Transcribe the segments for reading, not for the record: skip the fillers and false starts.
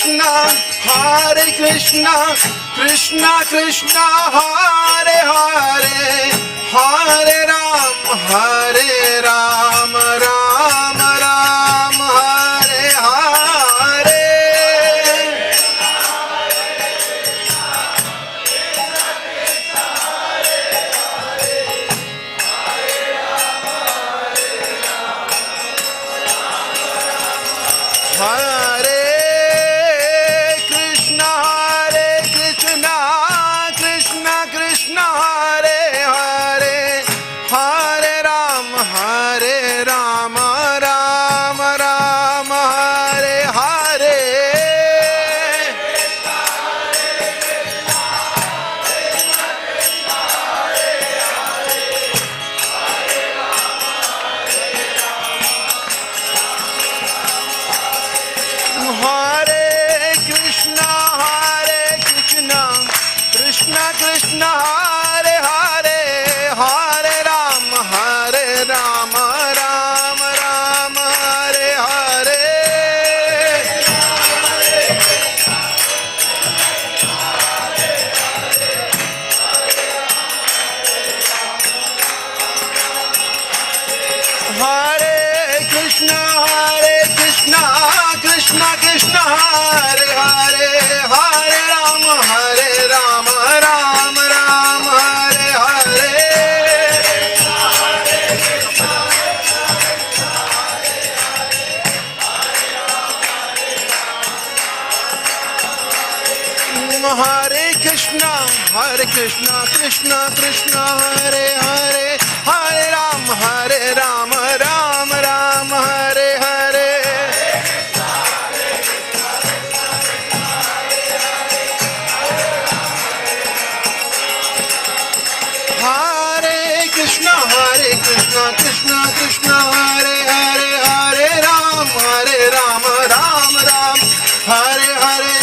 Krishna, Hare Krishna, Krishna Krishna, Hare Hare, Hare Ram, Hare Ram, Ram Ram, Hare Hare. Hare Krishna, Hare Krishna, Krishna Krishna, Hare Hare, Hare Ram, Hare Ram, Ram Ram, Hare Hare. Hare Krishna, Hare Krishna, Krishna Krishna, Hare Hare, Hare Ram, Hare Ram, Ram Ram, Hare Hare. Hare Krishna, Krishna Krishna, Hare Hare, Hare Ram, Hare Ram, Ram Ram, Hare Hare. Hare Krishna, Krishna Krishna, Hare Hare, Hare Ram, Ram Ram, Hare Hare.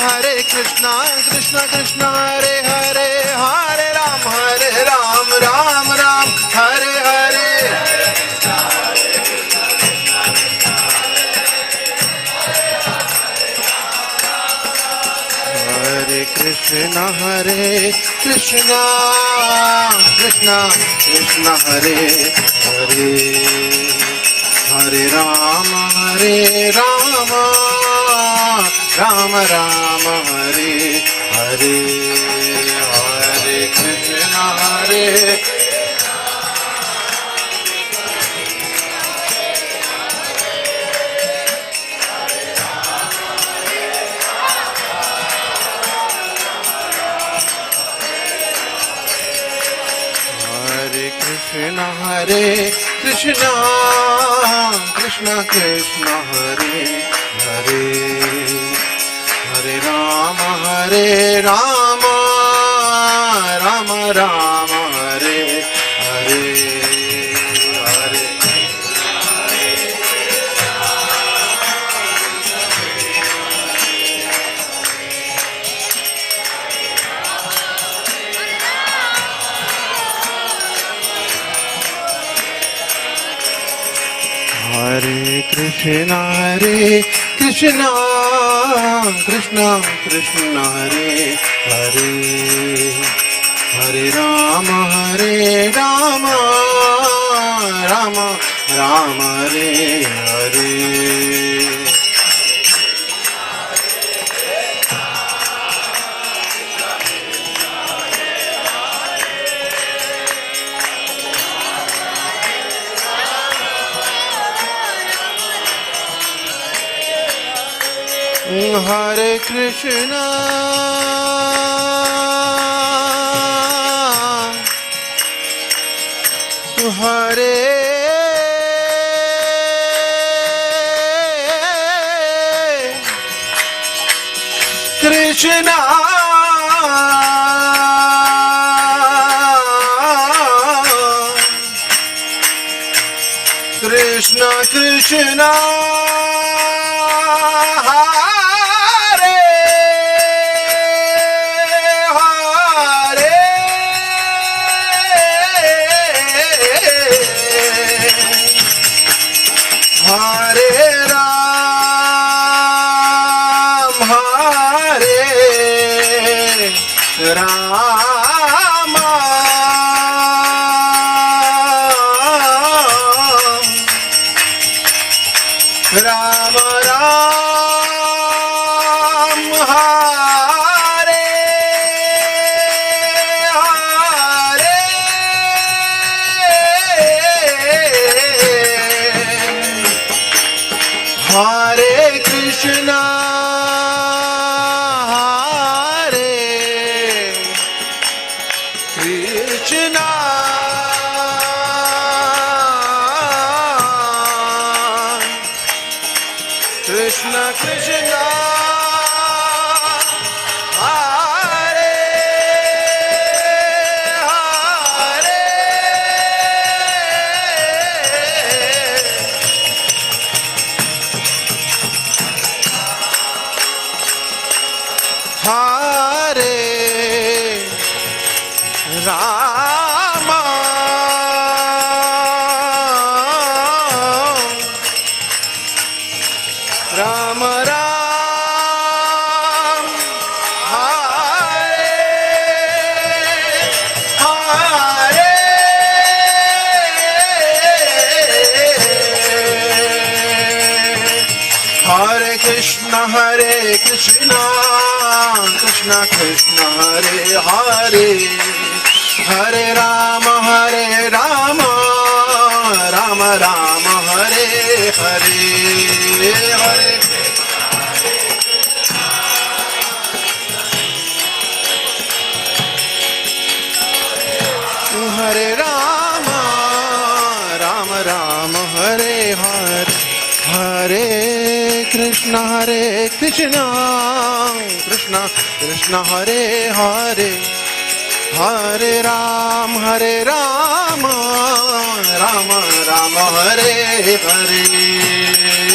Hare Krishna, Krishna Krishna, Hare Hare, Hare Ram, Ram Ram, Hare Hare. Hare Krishna, Krishna Krishna, Hare Hare, Hare Ram, Ram Ram, Hare Hare. Hare Krishna, Krishna Krishna, Hare Hare, Hare Ram, Ram Ram, Hare Hare. Hare Krishna, Krishna, Krishna Krishna, Hare Hare, Hare Ram, Ram Ram, Hare Hare. Hare Krishna, Krishna Krishna Krishna, Hare Hare, Hare Ram, Ram Ram, Hare Hare. Hare Krishna, Hare Krishna, Krishna Krishna, Hare Krishna Krishna Krishna Hare Hare Hare Rama Rama Ram Hare Hare Hare Krishna Krishna Krishna Hare Hare Hare Rama Rama Rama Hare Hare Hare Hare Rama Rama Rama Hare Hare Hare Krishna Krishna Krishna Hare Hare Hare Rama Rama Rama Hare Hare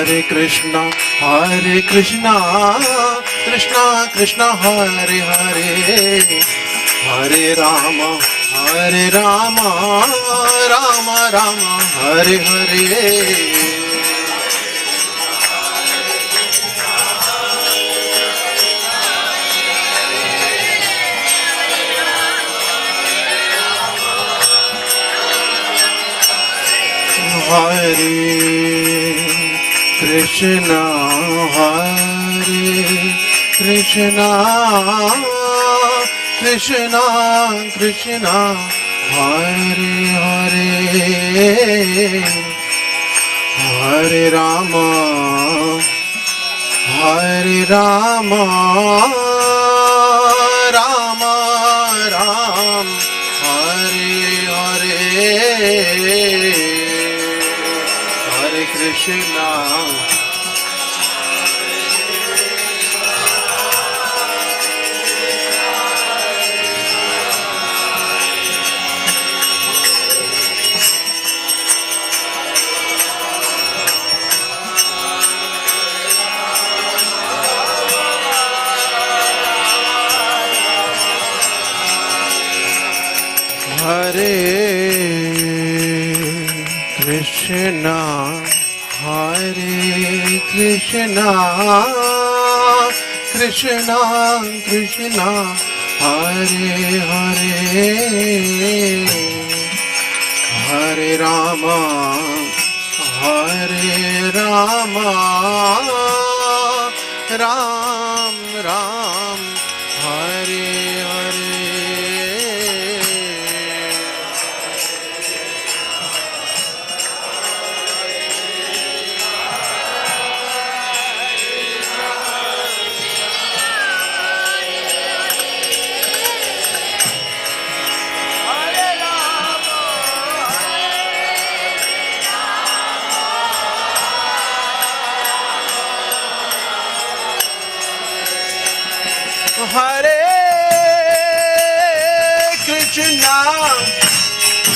Hare Krishna Krishna Krishna Hare Hare Hare Rama Rama Rama Hare Hare Hare Krishna Krishna Krishna Hare Hare Hare Rama Rama Ram Hare Hare Hare Krishna Hare Krishna Krishna Krishna Hare Hare Hare Rama Ram Ram Hare Hare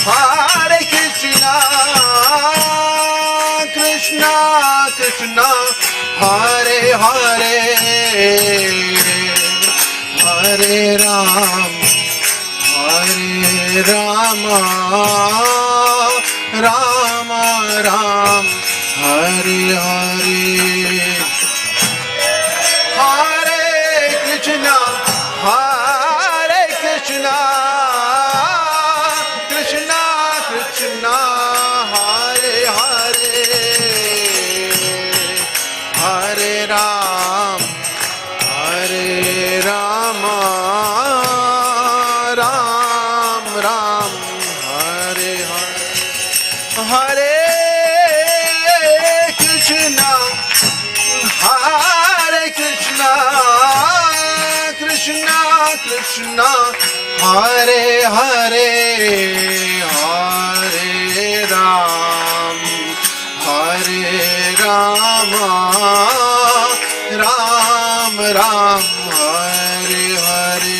Hare Krishna Krishna Krishna Hare Hare Hare Rama Rama Ram Hare Hare Hare Krishna Krishna Krishna Hare Hare Hare Rama Ram Ram Hare Hare Hare Krishna Hare Krishna Krishna Krishna Hare Hare Hare Ram Hare Rama Ram Ram Hare Hare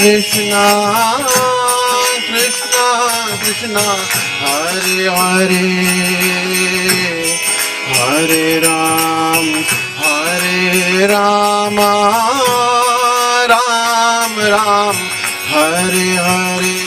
Krishna Krishna Krishna Hare Hare Hare Ram Rama Ram Ram Hare Hare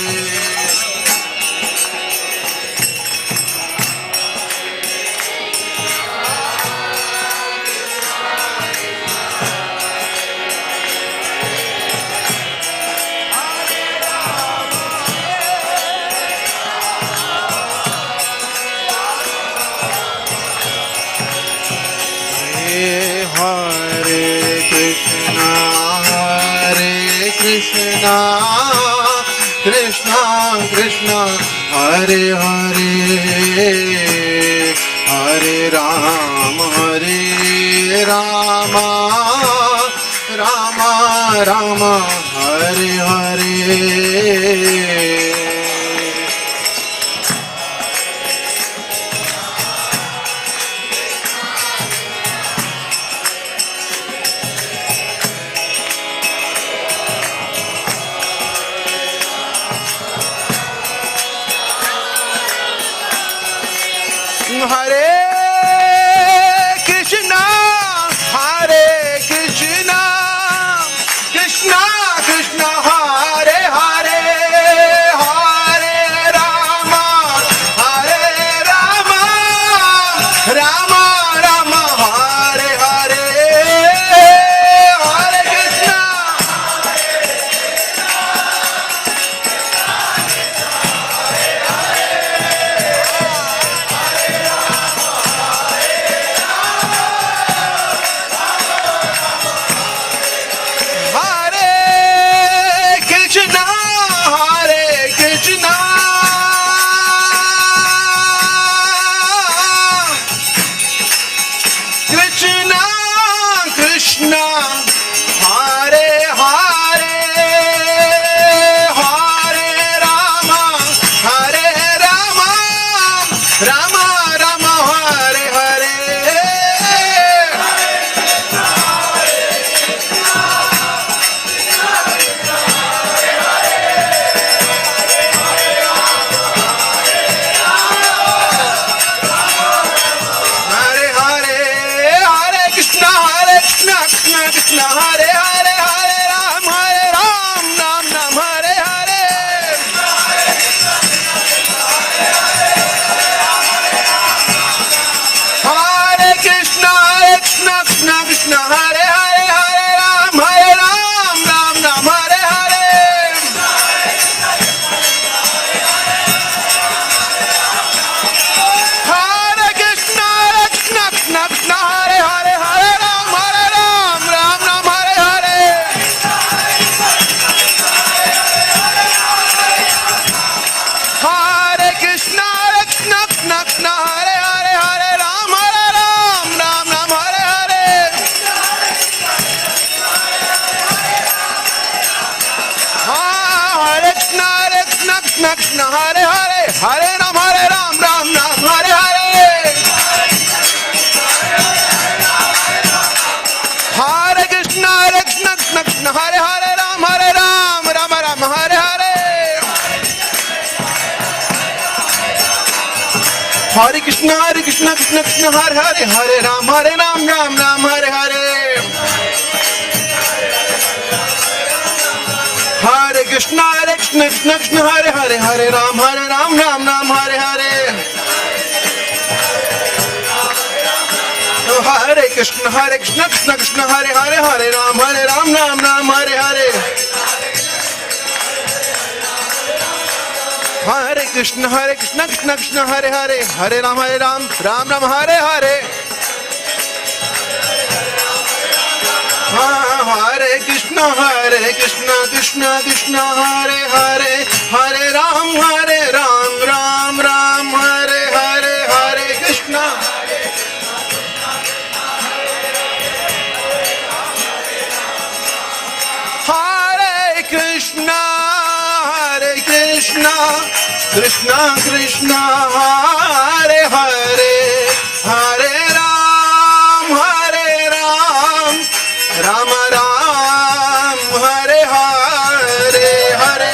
Krishna Krishna Krishna Hare Hare Hare Rama Rama Rama Hare Hare Hare Krishna Krishna Krishna Hare Hare Hare Rama Rama Rama Hare Hare Hare Krishna Krishna Hare Hare Hare Rama Rama Rama Hare Hare Krishna Krishna Hare Hare Hare Ram Ram Ram Hare Hare Hare Krishna Krishna Krishna Hare Hare Hare Ram Ram Ram Hare Hare Hare Krishna Krishna Krishna Hare Hare Hare Ram Ram Ram Hare Hare Hare Krishna Krishna Krishna Hare Hare Hare Ram Ram Hare Hare Hare Krishna Krishna Krishna Hare Hare Hare Ram Ram Hare Hare Hare Krishna Krishna Krishna Hare Hare Ram Ram Hare Hare Hare Krishna Krishna Krishna Hare Hare Hare Ram Ram Hare Hare Hare Krishna Krishna Krishna Hare Hare Hare Ram Ram Ram Hare Hare Hare Krishna Krishna Krishna Hare Hare Hare Ram Ram Hare Hare Hare Krishna Krishna Krishna Hare Hare Hare Ram Ram Hare Hare Hare Krishna Krishna Krishna Hare Hare Hare Ram Ram Ram Hare Hare Hare Krishna Hare Krishna Krishna Krishna Hare Hare Hare Ram Ram Ram Hare Hare Hare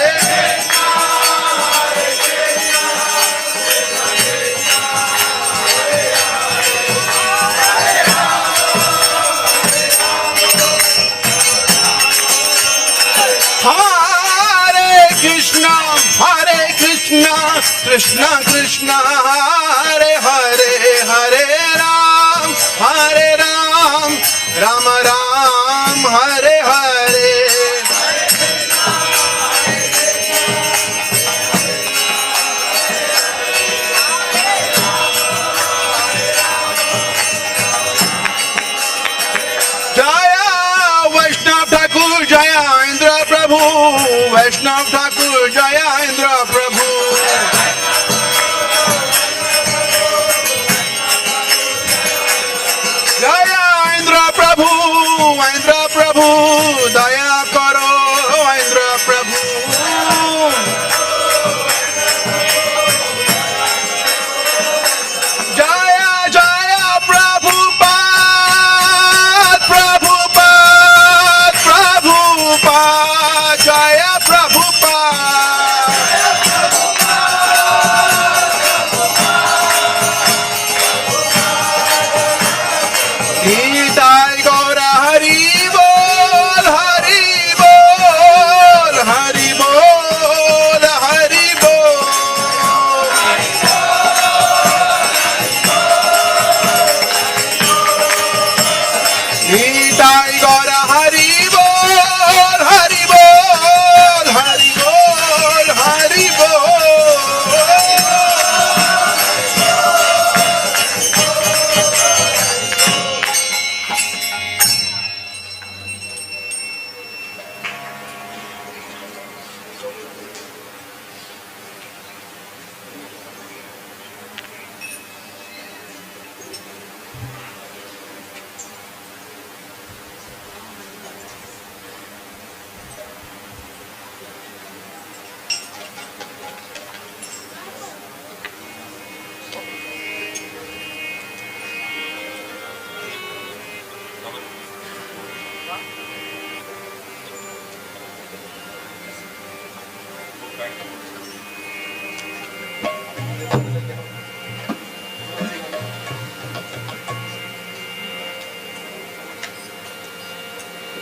Krishna Krishna Krishna Hare Hare Hare Ram Ram Ram Hare Hare Jaya Vaishnav Thakur Jaya Aindra Prabhu Vaishnav Thakur Jaya Aindra Prabhu Jaya Aindra Prabhu Daya Karo Aindra Prabhu Jaya Jaya Prabhupada Jaya Prabhupada Nitai Gaura Hari Bol Hari Bol Hari Bol Hari Bol Nitai Gaura Hari Bol Hari Bol Hari Bol Hari Bol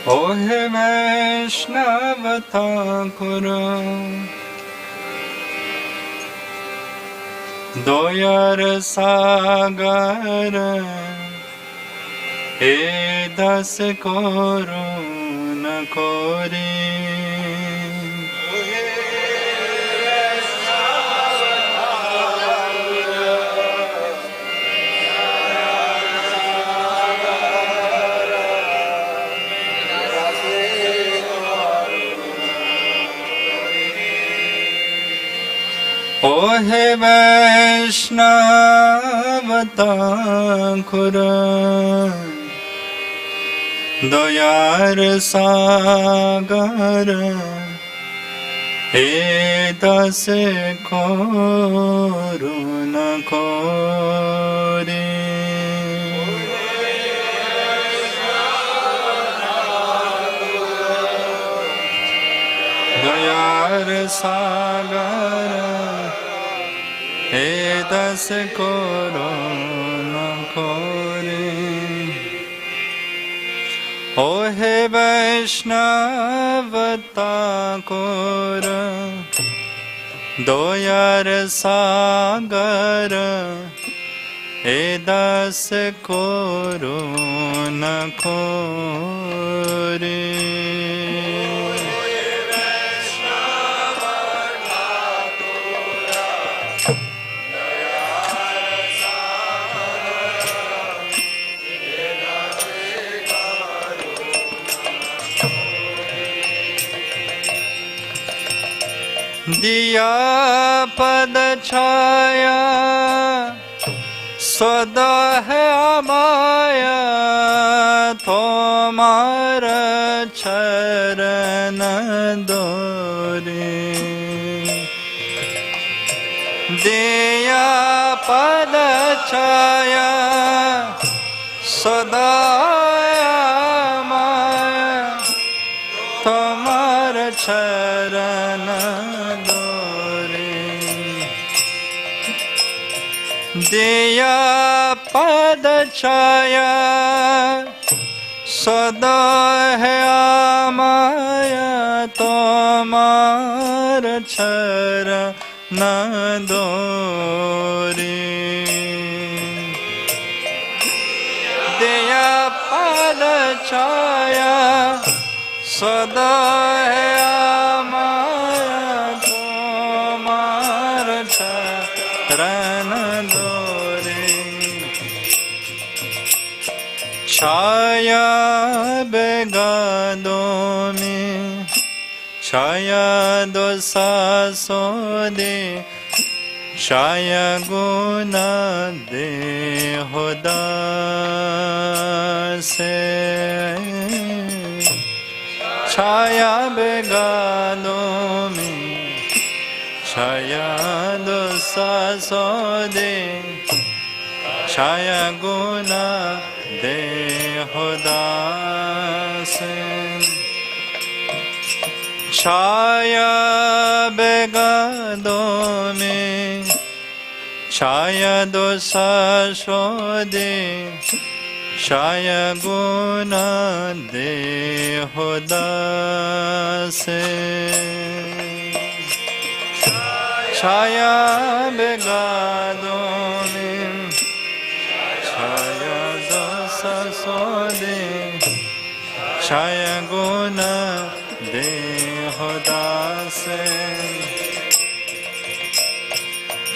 ओहे वैष्णव ठाकुर दोयर सागर ए दस कोरु न कोरी ओहे वैष्णव ठाकुर दयार सागर ए दस कोरु न कोरी दयार सागर ए दस कोरु न कोरी ओ हे वैष्णवता core दोयार सागर ए दास कोरो न खोरे दिया पद छाया सदा है माया तोमार चरण दोरे दिया पद छाया सदा माया तोमार चरण दिया पद छाया सदा है माया तोमार चरण दोरे दिया पद छाया सदा है माया तोमार चरण छाया बेगादों में छाया दो सासों दे छाया गुना दे खुदा से छाया बेगादों में छाया दो सासों दे छाया गुना दे खुदा से छाया बेगादों में छाया दो सासों दे छाया गुना दे खुदा से छाया बेगादों में छाया दो सासों दे छाया गुना दे खुदा से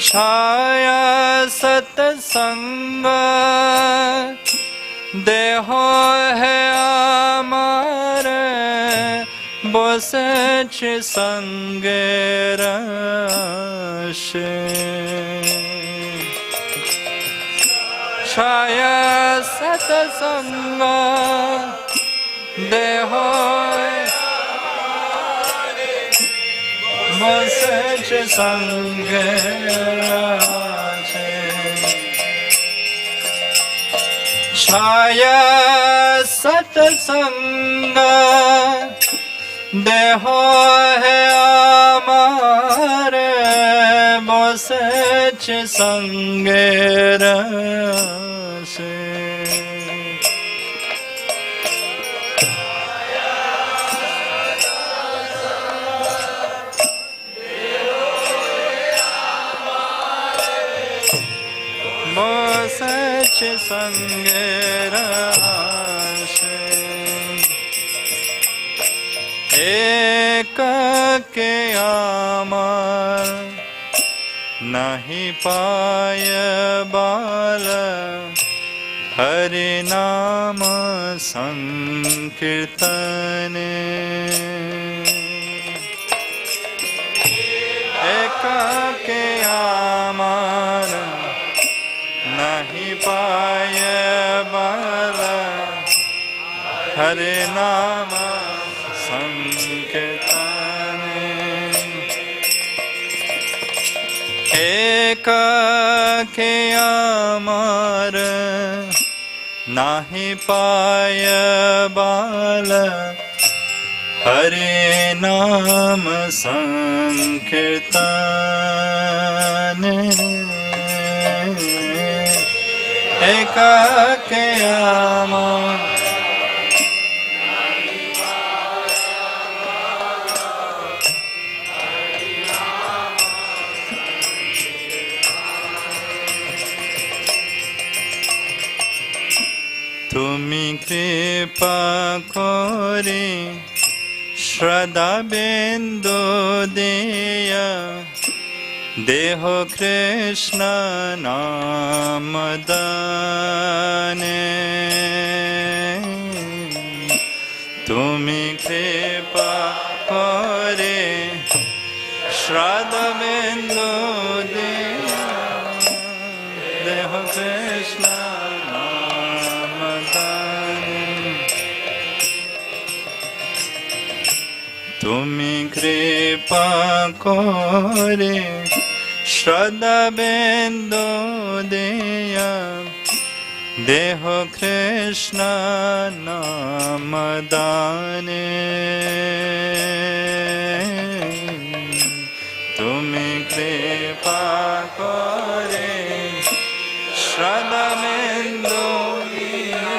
छाया सत्संग देहो है आमारे बोसेच संगे रशे छाया सत्संग देहो बोसेच संगे रशे छाया सत्संग देहो है आमारे बोसेच संगे रसे बोसेच संगे रसे एक के आमार नहीं पाय बाल हरि नाम संकीर्तन एक के आमार नहीं पाय बाल हरि नाम संकीर्तन एक के आमार नाही पाय बाल हरे नाम संकीर्तन एक के आमार তুমি কৃপা করে শ্রদ্ধা বিন্দু দিয়া দেহ কৃষ্ণ নাম দানে তুমি কৃপা করে শ্রদ্ধা বিন্দু দিয়া দেহ কৃষ্ণ নাম দানে তুমি কৃপা করে শ্রদ্ধা বিন্দু দিয়া দেহ কৃষ্ণ নাম দানে তুমি কৃপা করে শ্রদ্ধা বিন্দু দিয়া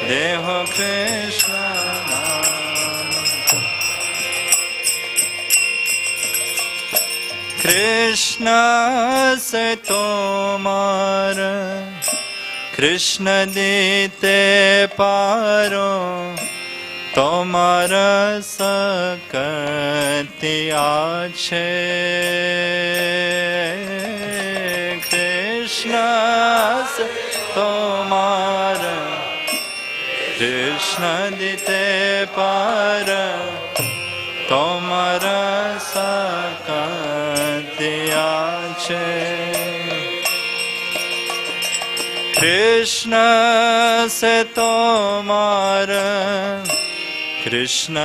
দেহ কৃষ্ণ কৃষ্ণ সে তোমার কৃষ্ণ দিতে পারো তোমার শক্তি আছে কৃষ্ণ সে তোমার কৃষ্ণ দিতে পারো তোমার শক্তি আছে কৃষ্ণ সে তোমার কৃষ্ণ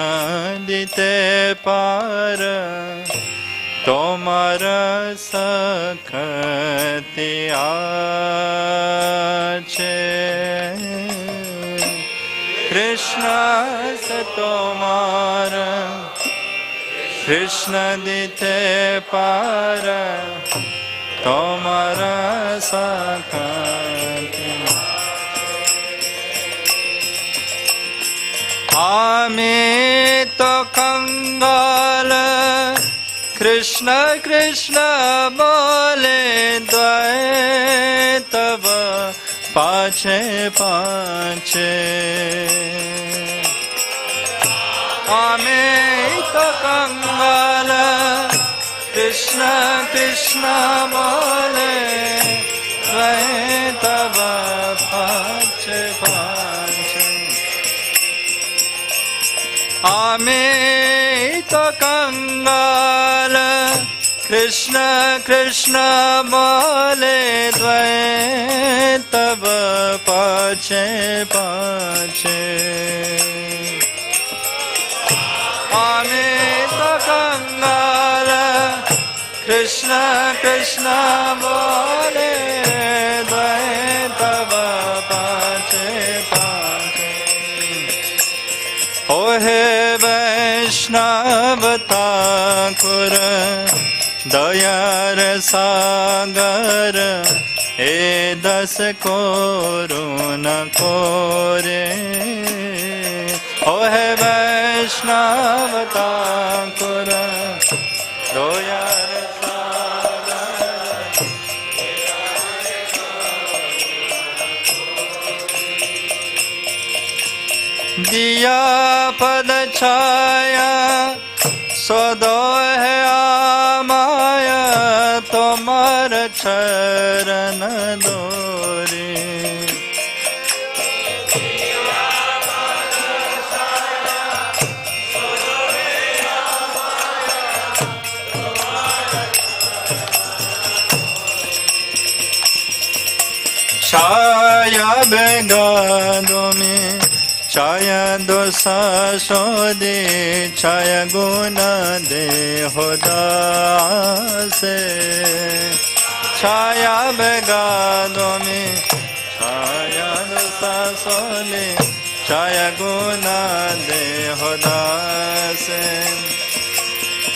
দিতে পার তোমার শক্তি আছে কৃষ্ণ সে তোমার কৃষ্ণ দিতে পার তোমার শক্তি আমি তো कंगाल কৃষ্ণ কৃষ্ণ বলে দ্বৈতব পাছে পাছে আমি তো कंगाल কৃষ্ণ কৃষ্ণ বলে দ্বৈতব পাছে পাছে আমি তো कंगाल কৃষ্ণ কৃষ্ণ বলে দ্বৈতব পাছে পাছে আমি তো कंगाल কৃষ্ণ কৃষ্ণ বলে দ্বৈতব পাছে পাছে ओ हे वैष्णव ठाकुर दयार सागर ए दस कोरु न कोरे ओ हे वैष्णव ठाकुर दयार दिया पद छाया सदो है आमाया तुम्हार चरण दोरे छाया बेगादों में छाया दोषा सोदे छाया गुना दे होदासे छाया बेगादों में छाया दोषा सोदे छाया गुना दे होदासे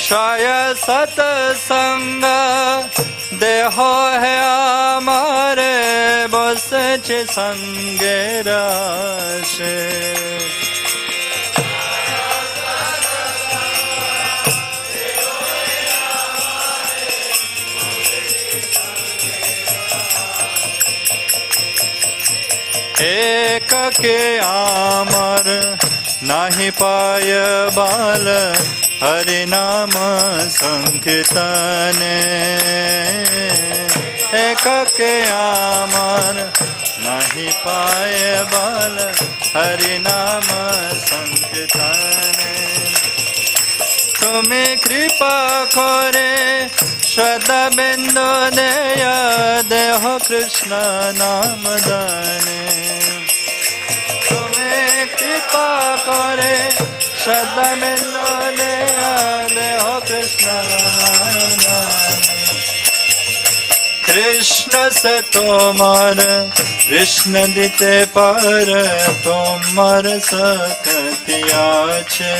छाया सतसंग देहो है हमारे बस संगे राशे एक के आमर नाही पाय बाल हरि नाम संकीर्तने एक के आमर नहीं पाए बाल हरि नाम संकीर्तने तुम्हें कृपा करे श्रद्धा बिंदु देय देहो कृष्ण नाम दाने तुम्हें कृपा करे श्रद्धा बिंदु देय देहो कृष्ण नाम दाने कृष्ण से तोमर कृष्ण दिते पर तोमर सकतिया छे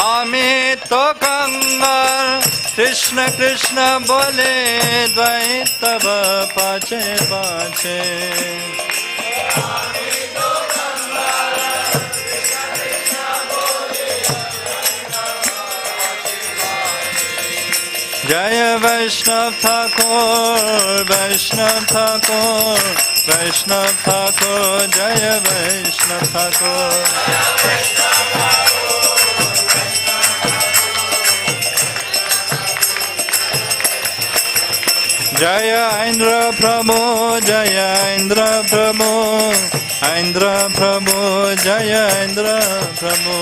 आमी तो कंगाल कृष्ण कृष्ण बोले द्वैत पाछे पाछे जय वैष्णव ठाकुर वैष्णव ठाकुर वैष्णव ठाकुर जय वैष्णव ठाकुर जय इंद्र प्रभु जय इंद्र प्रभु इंद्र प्रभु जय इंद्र प्रभु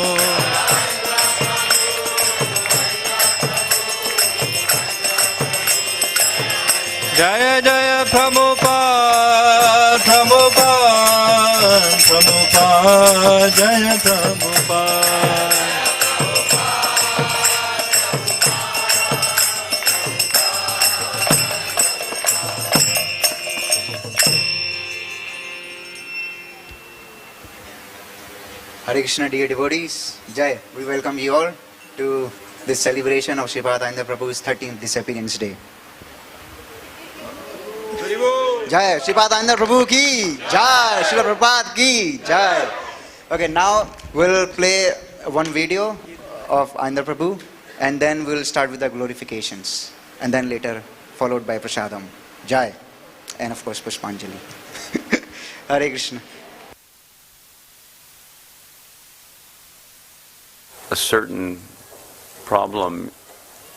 जय जय प्रभुपाद प्रभुपाद प्रभुपाद जय Prabhupada Hare Krishna, dear devotees, Jai, we welcome you all to this celebration of Sripad Aindra Prabhu's 13th Disappearance Day. Jai, Sripad Aindra Prabhu ki Jai, Srila Prabhupada ki Jai. Okay, now we'll play one video of Aindra Prabhu and then we'll start with the glorifications and then later followed by Prasadam. Jai. And of course Pushpanjali. Hare Krishna. A certain problem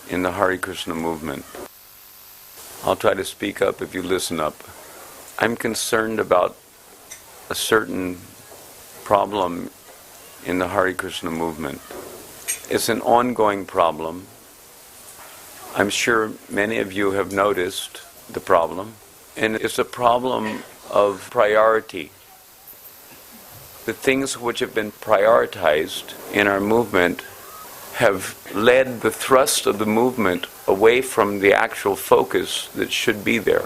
in the Hare Krishna movement. I'll try to speak up if you listen up. I'm concerned about a certain problem in the Hare Krishna movement. It's an ongoing problem. I'm sure many of you have noticed the problem, and it's a problem of priority. The things which have been prioritized in our movement have led the thrust of the movement away from the actual focus that should be there.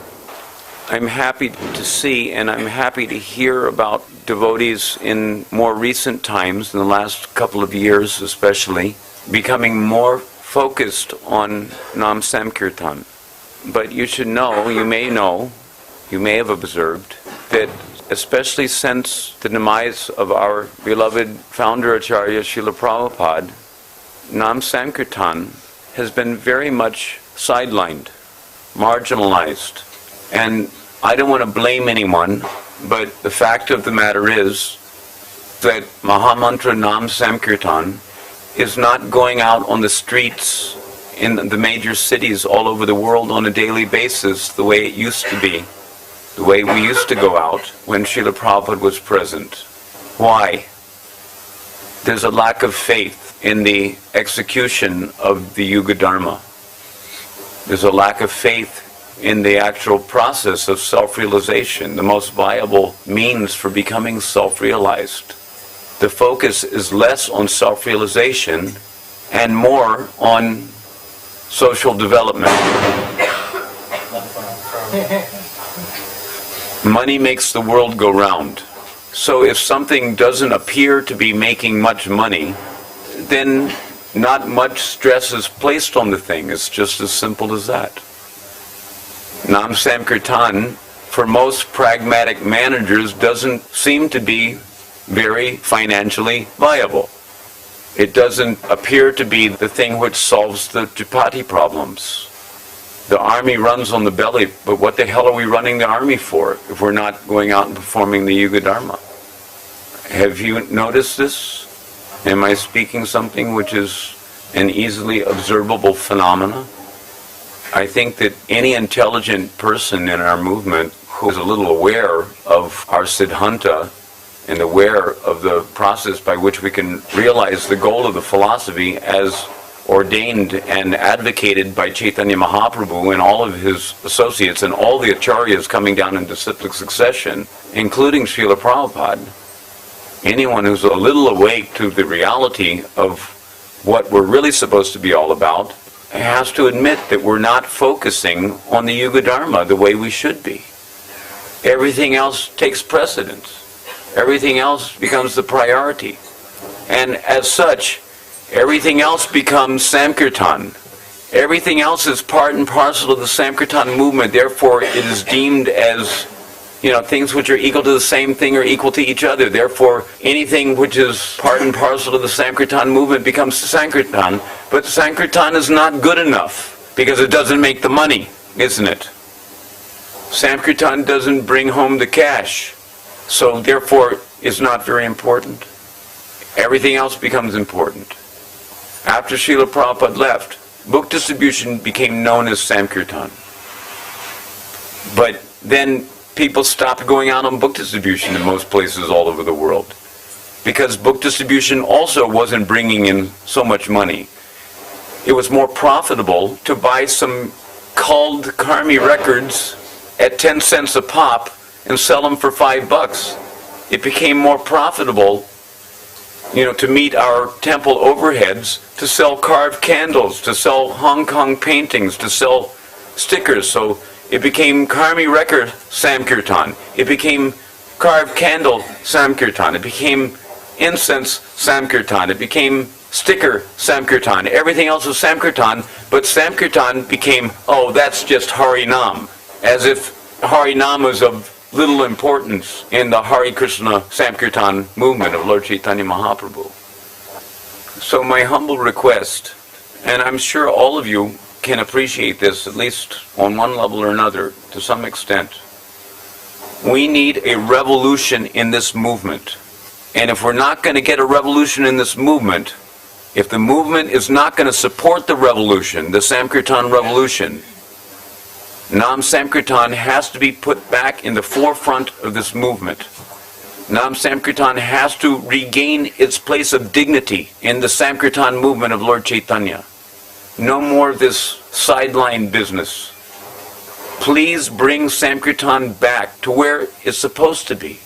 I'm happy to see and I'm happy to hear about devotees in more recent times, in the last couple of years especially, becoming more focused on Nam Samkirtan. But you should know, you may have observed, that especially since the demise of our beloved founder Acharya Srila Prabhupada, Nam Sankirtan has been very much sidelined, marginalized. And I don't want to blame anyone, but the fact of the matter is that Mahamantra Nam Sankirtan is not going out on the streets in the major cities all over the world on a daily basis the way it used to be. The way we used to go out when Srila Prabhupada was present. Why? There's a lack of faith in the execution of the Yuga Dharma. There's a lack of faith in the actual process of self-realization, the most viable means for becoming self-realized. The focus is less on self-realization and more on social development. Money makes the world go round. So if something doesn't appear to be making much money, then not much stress is placed on the thing. It's just as simple as that. Nam Sankirtan, for most pragmatic managers, doesn't seem to be very financially viable. It doesn't appear to be the thing which solves the Chapati problems. The army runs on the belly, but what the hell are we running the army for if we're not going out and performing the Yuga Dharma? Have you noticed this? Am I speaking something which is an easily observable phenomena? I think that any intelligent person in our movement who is a little aware of our Siddhanta and aware of the process by which we can realize the goal of the philosophy as ordained and advocated by Chaitanya Mahaprabhu and all of his associates and all the acharyas coming down in disciplic succession, including Srila Prabhupada. Anyone who's a little awake to the reality of what we're really supposed to be all about has to admit that we're not focusing on the Yuga Dharma the way we should be. Everything else takes precedence. Everything else becomes the priority. And as such, everything else becomes Samkirtan. Everything else is part and parcel of the Samkirtan movement. Therefore, it is deemed as, things which are equal to the same thing are equal to each other. Therefore, anything which is part and parcel of the Sankirtan movement becomes Sankirtan. But Sankirtan is not good enough because it doesn't make the money, isn't it? Sankirtan doesn't bring home the cash. So therefore, it's not very important. Everything else becomes important. After Srila Prabhupada left, book distribution became known as Sankirtan. But then people stopped going out on book distribution in most places all over the world, because book distribution also wasn't bringing in so much money. It was more profitable to buy some culled Karmi records at 10 cents a pop and sell them for $5. It became more profitable, to meet our temple overheads, to sell carved candles, to sell Hong Kong paintings, to sell stickers. So it became Karmi record Samkirtan. It became carved candle Samkirtan. It became incense Samkirtan. It became sticker Samkirtan. Everything else was Samkirtan, but Samkirtan became, that's just Harinam. As if Harinam was of little importance in the Hare Krishna Samkirtan movement of Lord Chaitanya Mahaprabhu. So my humble request, and I'm sure all of you can appreciate this, at least on one level or another, to some extent. We need a revolution in this movement. And if we're not going to get a revolution in this movement, if the movement is not going to support the revolution, the Samkirtan revolution, Nam Samkirtan has to be put back in the forefront of this movement. Nam Samkirtan has to regain its place of dignity in the Samkirtan movement of Lord Chaitanya. No more of this sideline business. Please bring Samkirtan back to where it's supposed to be,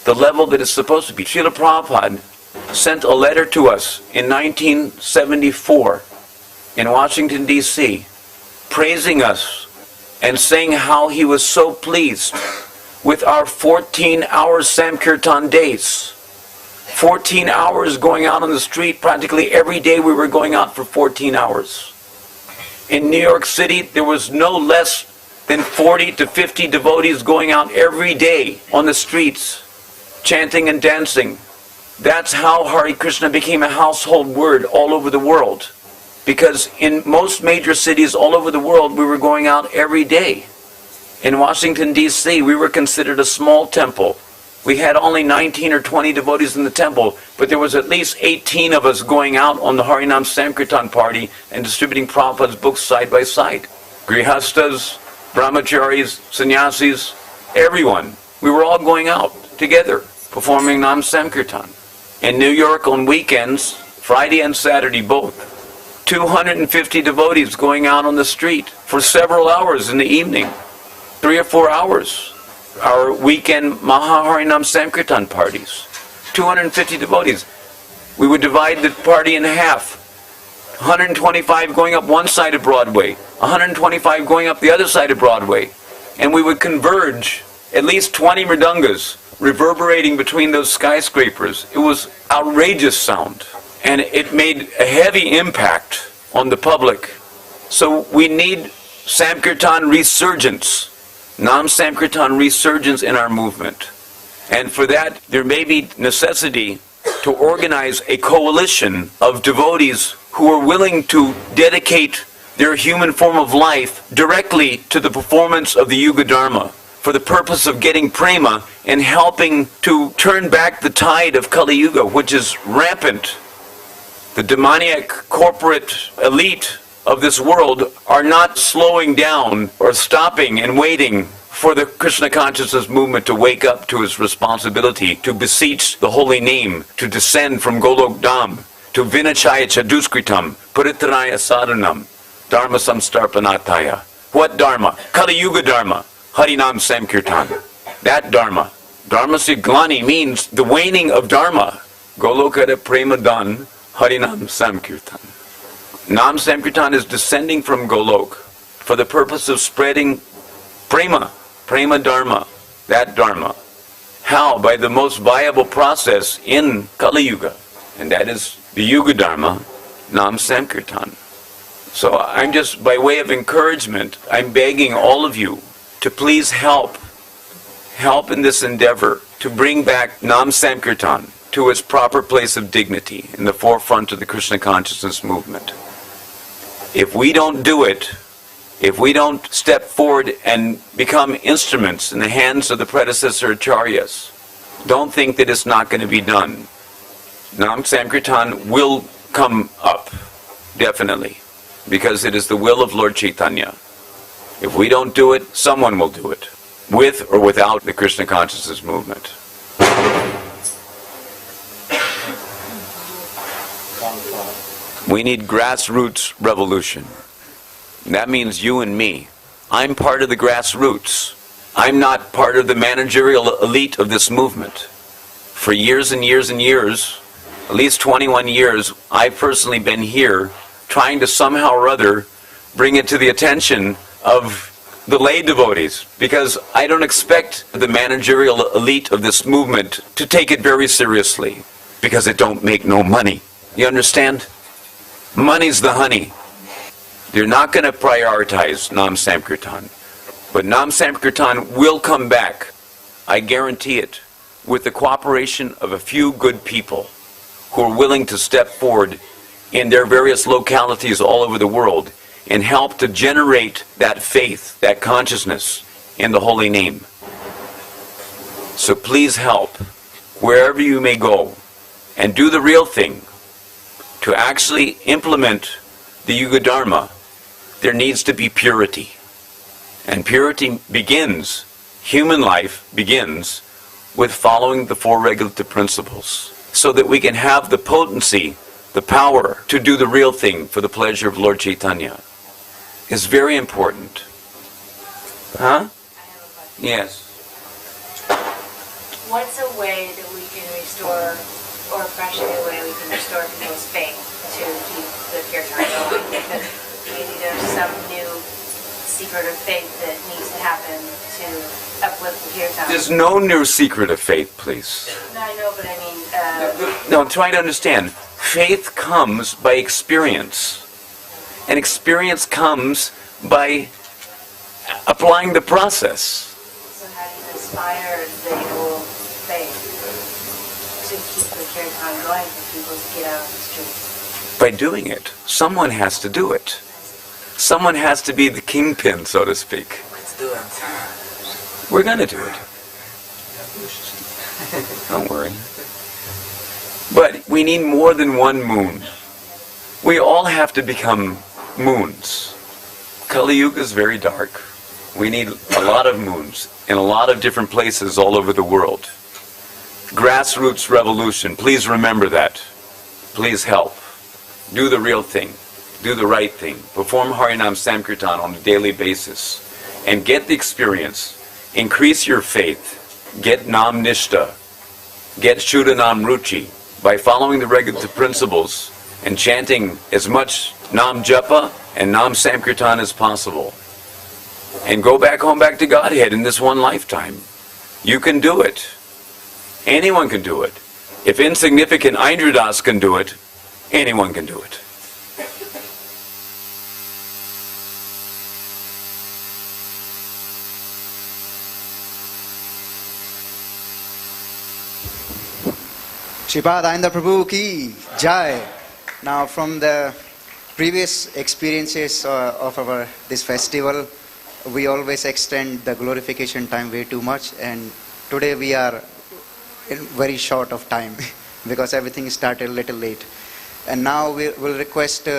the level that it's supposed to be. Srila Prabhupada sent a letter to us in 1974 in Washington, D.C., praising us and saying how he was so pleased with our 14-hour Samkirtan days. 14 hours going out on the street. Practically every day we were going out for 14 hours. In New York City, there was no less than 40 to 50 devotees going out every day on the streets, chanting and dancing. That's how Hare Krishna became a household word all over the world. Because in most major cities all over the world, we were going out every day. In Washington, D.C., we were considered a small temple. We had only 19 or 20 devotees in the temple, but there was at least 18 of us going out on the Harinam Sankirtan party and distributing Prabhupada's books side by side. Grihastas, Brahmacharis, Sannyasis, everyone. We were all going out together, performing Nam Sankirtan. In New York on weekends, Friday and Saturday both, 250 devotees going out on the street for several hours in the evening, 3 or 4 hours. Our weekend Mahaharinam Sankirtan parties, 250 devotees. We would divide the party in half. 125 going up one side of Broadway, 125 going up the other side of Broadway. And we would converge, at least 20 mridungas reverberating between those skyscrapers. It was outrageous sound. And it made a heavy impact on the public. So we need Samkirtan resurgence, Nam Samkirtan resurgence in our movement. And for that, there may be necessity to organize a coalition of devotees who are willing to dedicate their human form of life directly to the performance of the Yuga Dharma for the purpose of getting prema and helping to turn back the tide of Kali Yuga, which is rampant. The demoniac corporate elite of this world are not slowing down or stopping and waiting for the Krishna consciousness movement to wake up to its responsibility to beseech the holy name, to descend from Golok Dham, to Vinachaya Chaduskritam, Paritaraya Sadhanam, Dharma Samstarpanataya. What Dharma? Kali Yuga Dharma, Harinam Samkirtan. That Dharma. Dharma Siglani means the waning of Dharma. Golokada Premadan, Harinam Samkirtan. Nam Samkirtan is descending from Golok for the purpose of spreading Prema Dharma, that Dharma. How? By the most viable process in Kali Yuga, and that is the Yuga Dharma, Nam Samkirtan. So I'm just, by way of encouragement, I'm begging all of you to please help in this endeavor to bring back Nam Samkirtan to its proper place of dignity in the forefront of the Krishna consciousness movement. If we don't do it, if we don't step forward and become instruments in the hands of the predecessor acharyas, don't think that it's not going to be done. Nam Samkirtan will come up, definitely, because it is the will of Lord Chaitanya. If we don't do it, someone will do it, with or without the Krishna consciousness movement. We need grassroots revolution. That means you and me. I'm part of the grassroots. I'm not part of the managerial elite of this movement. For years and years and years, at least 21 years, I've personally been here trying to somehow or other bring it to the attention of the lay devotees, because I don't expect the managerial elite of this movement to take it very seriously, because it don't make no money. You understand? Money's the honey. They're not going to prioritize Nam Samkirtan. But Nam Samkirtan will come back, I guarantee it, with the cooperation of a few good people who are willing to step forward in their various localities all over the world and help to generate that faith, that consciousness in the holy name. So please help, wherever you may go, and do the real thing. To actually implement the Yuga Dharma, there needs to be purity. And purity begins, human life begins, with following the four regulative principles, so that we can have the potency, the power to do the real thing for the pleasure of Lord Chaitanya. It's very important. Huh? Yes. What's a way that we can restore, or a fresh new way we can restore people's faith to keep the kirtan going? Because maybe there's some new secret of faith that needs to happen to uplift the kirtan. There's no new secret of faith, please. No, I know, but I mean... No, try to understand. Faith comes by experience. And experience comes by applying the process. So how do you inspire the old faith to keep the kirtan going for people to get out on the streets? By doing it. Someone has to do it. Someone has to be the kingpin, so to speak. Let's do it. We're going to do it. Don't worry. But we need more than one moon. We all have to become moons. Kali Yuga is very dark. We need a lot of moons in a lot of different places all over the world. Grassroots revolution. Please remember that. Please help. Do the real thing. Do the right thing. Perform Harinam Samkirtan on a daily basis. And get the experience. Increase your faith. Get Nam Nishta. Get Shuddha Nam Ruchi. By following the regulative principles and chanting as much Nam Japa and Nam Samkirtan as possible. And go back home, back to Godhead in this one lifetime. You can do it. Anyone can do it. If insignificant Aindra Das can do it, anyone can do it. Sripad Aindra Prabhu ki Jai. Now from the previous experiences of our this festival, we always extend the glorification time way too much, and today we are in very short of time because everything started a little late. And now we will request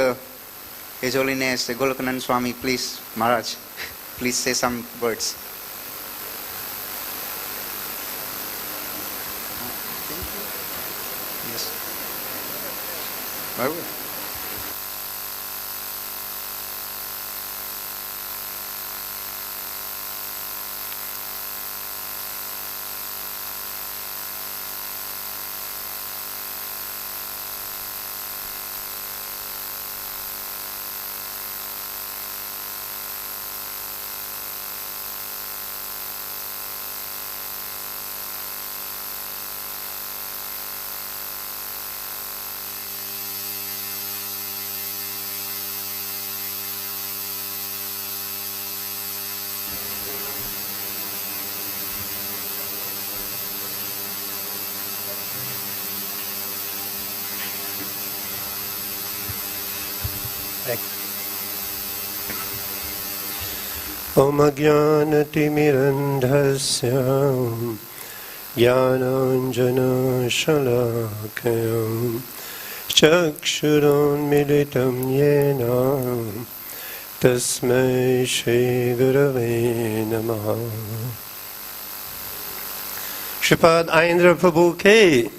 His Holiness Golokanand Swami, please, Maharaj, please say some words. Yes. Very well. Om Ajnanatimirandhasya Jnananjana Shalakayam Chakshurunmilitam Yena Tasmai Shri Gurave Namaha. Sripad Aindra Prabhu ki.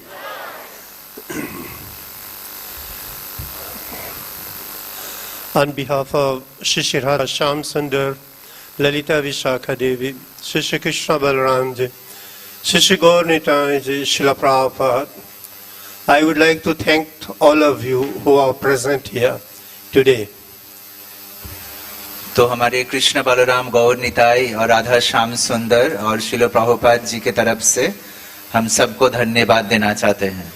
On behalf of Shri Radha Shyam Sundar, Lalita Vishakha Devi, Shri Krishna Balaram Ji, Shri Gaur Nitai Ji, Srila Prabhupada, I would like to thank all of you who are present here today. तो हमारे कृष्ण बलराम गौर निताई और राधा श्याम सुंदर और श्रील प्रभुपाद जी के तरफ से हम सबको धन्यवाद देना चाहते हैं.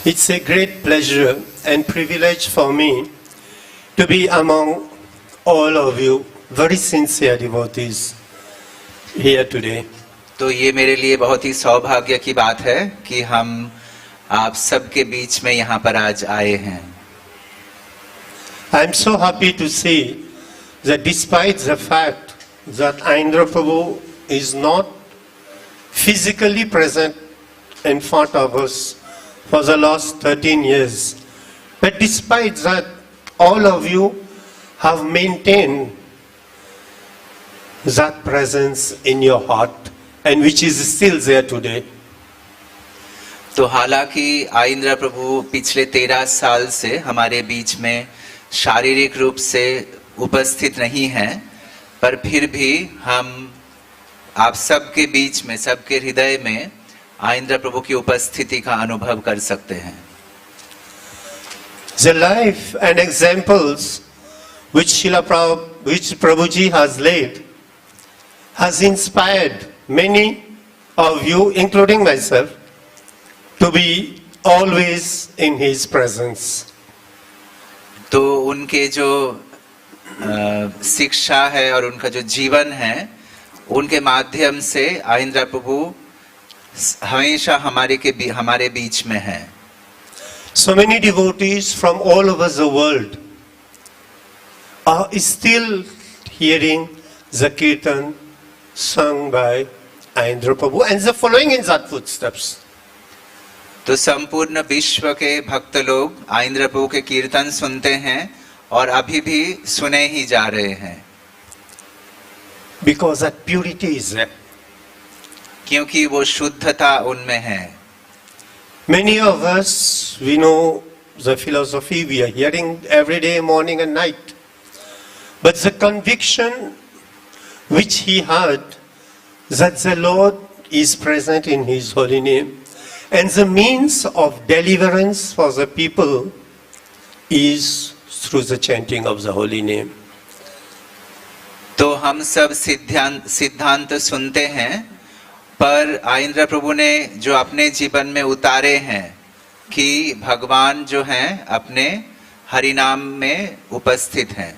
It's a great pleasure and privilege for me to be among all of you, very sincere devotees here today. तो ये मेरे लिए बहुत ही सौभाग्य की बात है कि हम आप सबके बीच में यहाँ पर आज आए हैं. I am so happy to see that despite the fact that Aindra Prabhu is not physically present in front of us for the last 13 years, but despite that, all of you have maintained that presence in your heart and which is still there today. तो हालांकि आइंद्र प्रभु पिछले 13 साल से हमारे बीच में शारीरिक रूप से उपस्थित नहीं हैं, पर फिर भी हम आप सबके बीच में, सबके हृदय में आइंद्र प्रभु की उपस्थिति का अनुभव कर सकते हैं. The life and examples which Prabhuji has laid has inspired many of you, including myself, to be always in his presence. तो उनके जो शिक्षा है और उनका जो जीवन है, उनके माध्यम से आइंद्र प्रभु हमेशा हमारे बीच में है. So many devotees from all over the world are still hearing the kirtan sung by Aindra Prabhu and the following in that footsteps. तो संपूर्ण विश्व के भक्त लोग आइंद्र प्रभु के कीर्तन सुनते हैं और अभी भी सुने ही जा रहे हैं. Because that purity is there. क्योंकि वो शुद्धता उनमें है. Many of us, we know the philosophy, we are hearing every day, morning and night. But the conviction which he had that the Lord is present in his holy name and the means of deliverance for the people is through the chanting of the holy name. तो हम सब सिद्धांत सुनते हैं, पर आइंद्र प्रभु ने जो अपने जीवन में उतारे हैं कि भगवान जो हैं अपने हरिनाम में उपस्थित हैं.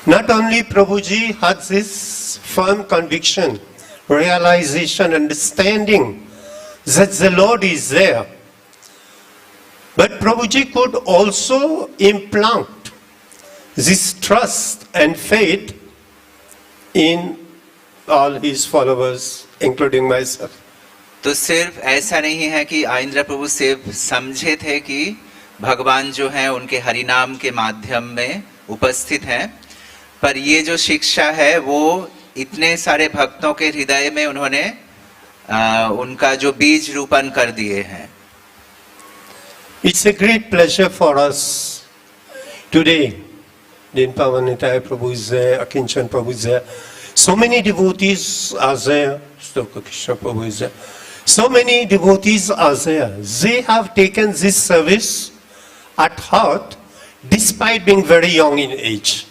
Not only Prabhuji had this firm conviction, realization, understanding that the Lord is there. But Prabhuji could also implant this trust and faith in all his followers, including myself. तो सिर्फ ऐसा नहीं है कि आइंद्रा प्रभु सिर्फ समझे थे कि भगवान जो हैं उनके हरिनाम के माध्यम में उपस्थित हैं, पर ये जो शिक्षा है वो इतने सारे भक्तों के हृदय में उन्होंने उनका जो बीज रोपण कर दिए हैं. It's a great pleasure for us today. Din Pavanitaya Prabhu is there, Akinchan Prabhu is there. So many devotees are there. Stoka Krishna Prabhu is there. So many devotees are there. They have taken this service at heart despite being very young in age.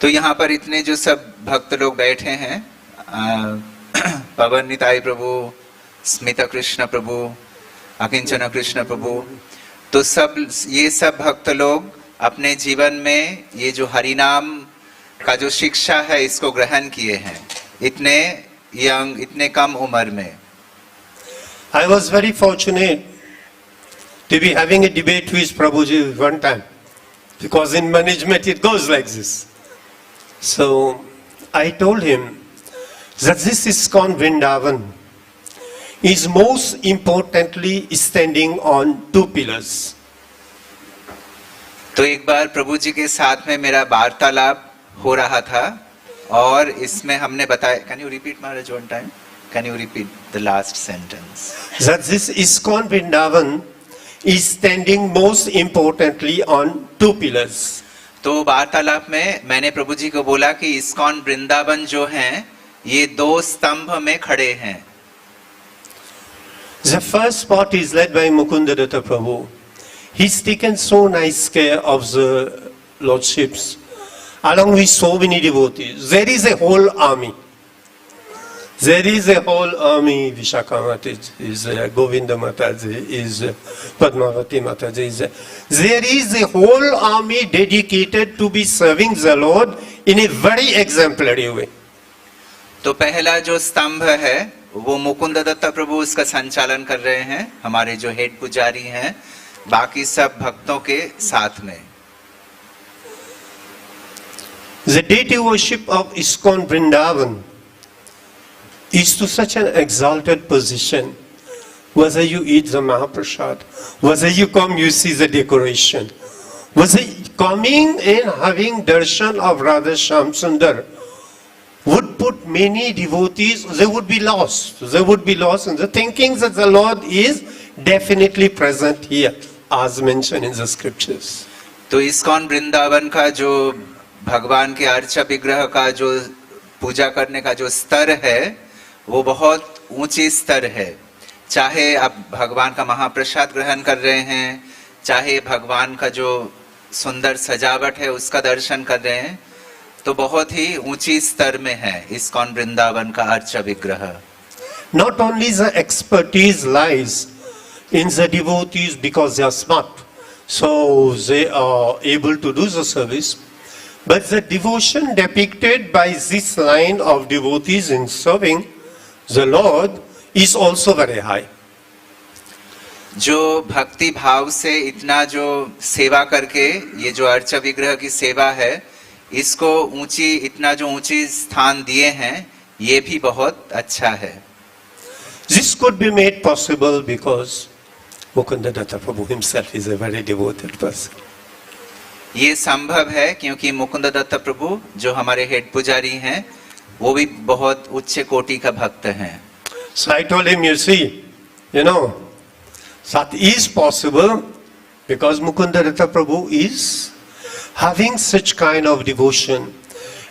तो यहाँ पर इतने जो सब भक्त लोग बैठे हैं, पवन निताई प्रभु, स्मिता कृष्ण प्रभु, अकिंचन कृष्ण प्रभु, तो सब ये सब भक्त लोग अपने जीवन में ये जो हरिनाम का जो शिक्षा है इसको ग्रहण किए हैं इतने यंग, इतने कम उम्र में. I was very fortunate to be having a debate with Prabhuji one time, because in management it goes like this. So I told him that this ISKCON Vrindavan is most importantly standing on two pillars. तो एक बार प्रभु जी के साथ में मेरा वार्तालाप हो रहा था और इसमें हमने बताया, can you repeat Maharaj one time, can you repeat the last sentence, That this ISKCON Vrindavan is standing most importantly on two pillars. तो वार्तालाप में मैंने प्रभु जी को बोला कि इस्कॉन वृंदावन जो हैं ये दो स्तंभ में खड़े हैं. The first part is led by Mukunda Datta Prabhu. He's taken so nice care of the lordships, along with so many devotees. There is a whole army. There is a whole army. Vishakha Mataji is there, Govinda Mataji is there, Padmavati Mataji is there. There is a whole army dedicated to be serving the Lord in a very exemplary way. तो पहला जो स्तंभ है वो मुकुंद दत्ता प्रभु उसका संचालन कर रहे हैं, हमारे जो हेड पुजारी हैं, बाकी सब भक्तों के साथ में. The deity worship of ISKCON Vrindavan is to such an exalted position. Whether you eat the Mahaprasad, whether you come, you see the decoration, whether coming and having darshan of Radha Shyam Sundar would put many devotees, they would be lost. They would be lost in the thinking that the Lord is definitely present here, as mentioned in the scriptures. तो ISKCON Vrindavan का जो भगवान के अर्चा विग्रह का जो पूजा करने का जो स्तर है वो बहुत ऊंची स्तर है. चाहे आप भगवान का महाप्रसाद ग्रहण कर रहे हैं, चाहे भगवान का जो सुंदर सजावट है उसका दर्शन कर रहे हैं, तो बहुत ही ऊंची स्तर में है इस्कॉन वृंदावन का अर्चा विग्रह. Not only the expertise lies in the devotees because they are smart, so they are able to do the service, but the devotion depicted by this line of devotees in serving the Lord is also very high. जो भक्ति भाव से इतना जो सेवा करके ये जो अर्चा विग्रह की सेवा है इसको ऊंची, इतना जो ऊंची स्थान दिए हैं, ये भी बहुत अच्छा है. This could be made possible because Mukunda Datta Prabhu himself is a very devoted person. ये संभव है क्योंकि मुकुंद दत्त प्रभु जो हमारे हेड पुजारी हैं वो भी बहुत उच्च कोटि का भक्त हैं. So I told him, you see, that is possible because Mukunda Datta Prabhu is having such kind of devotion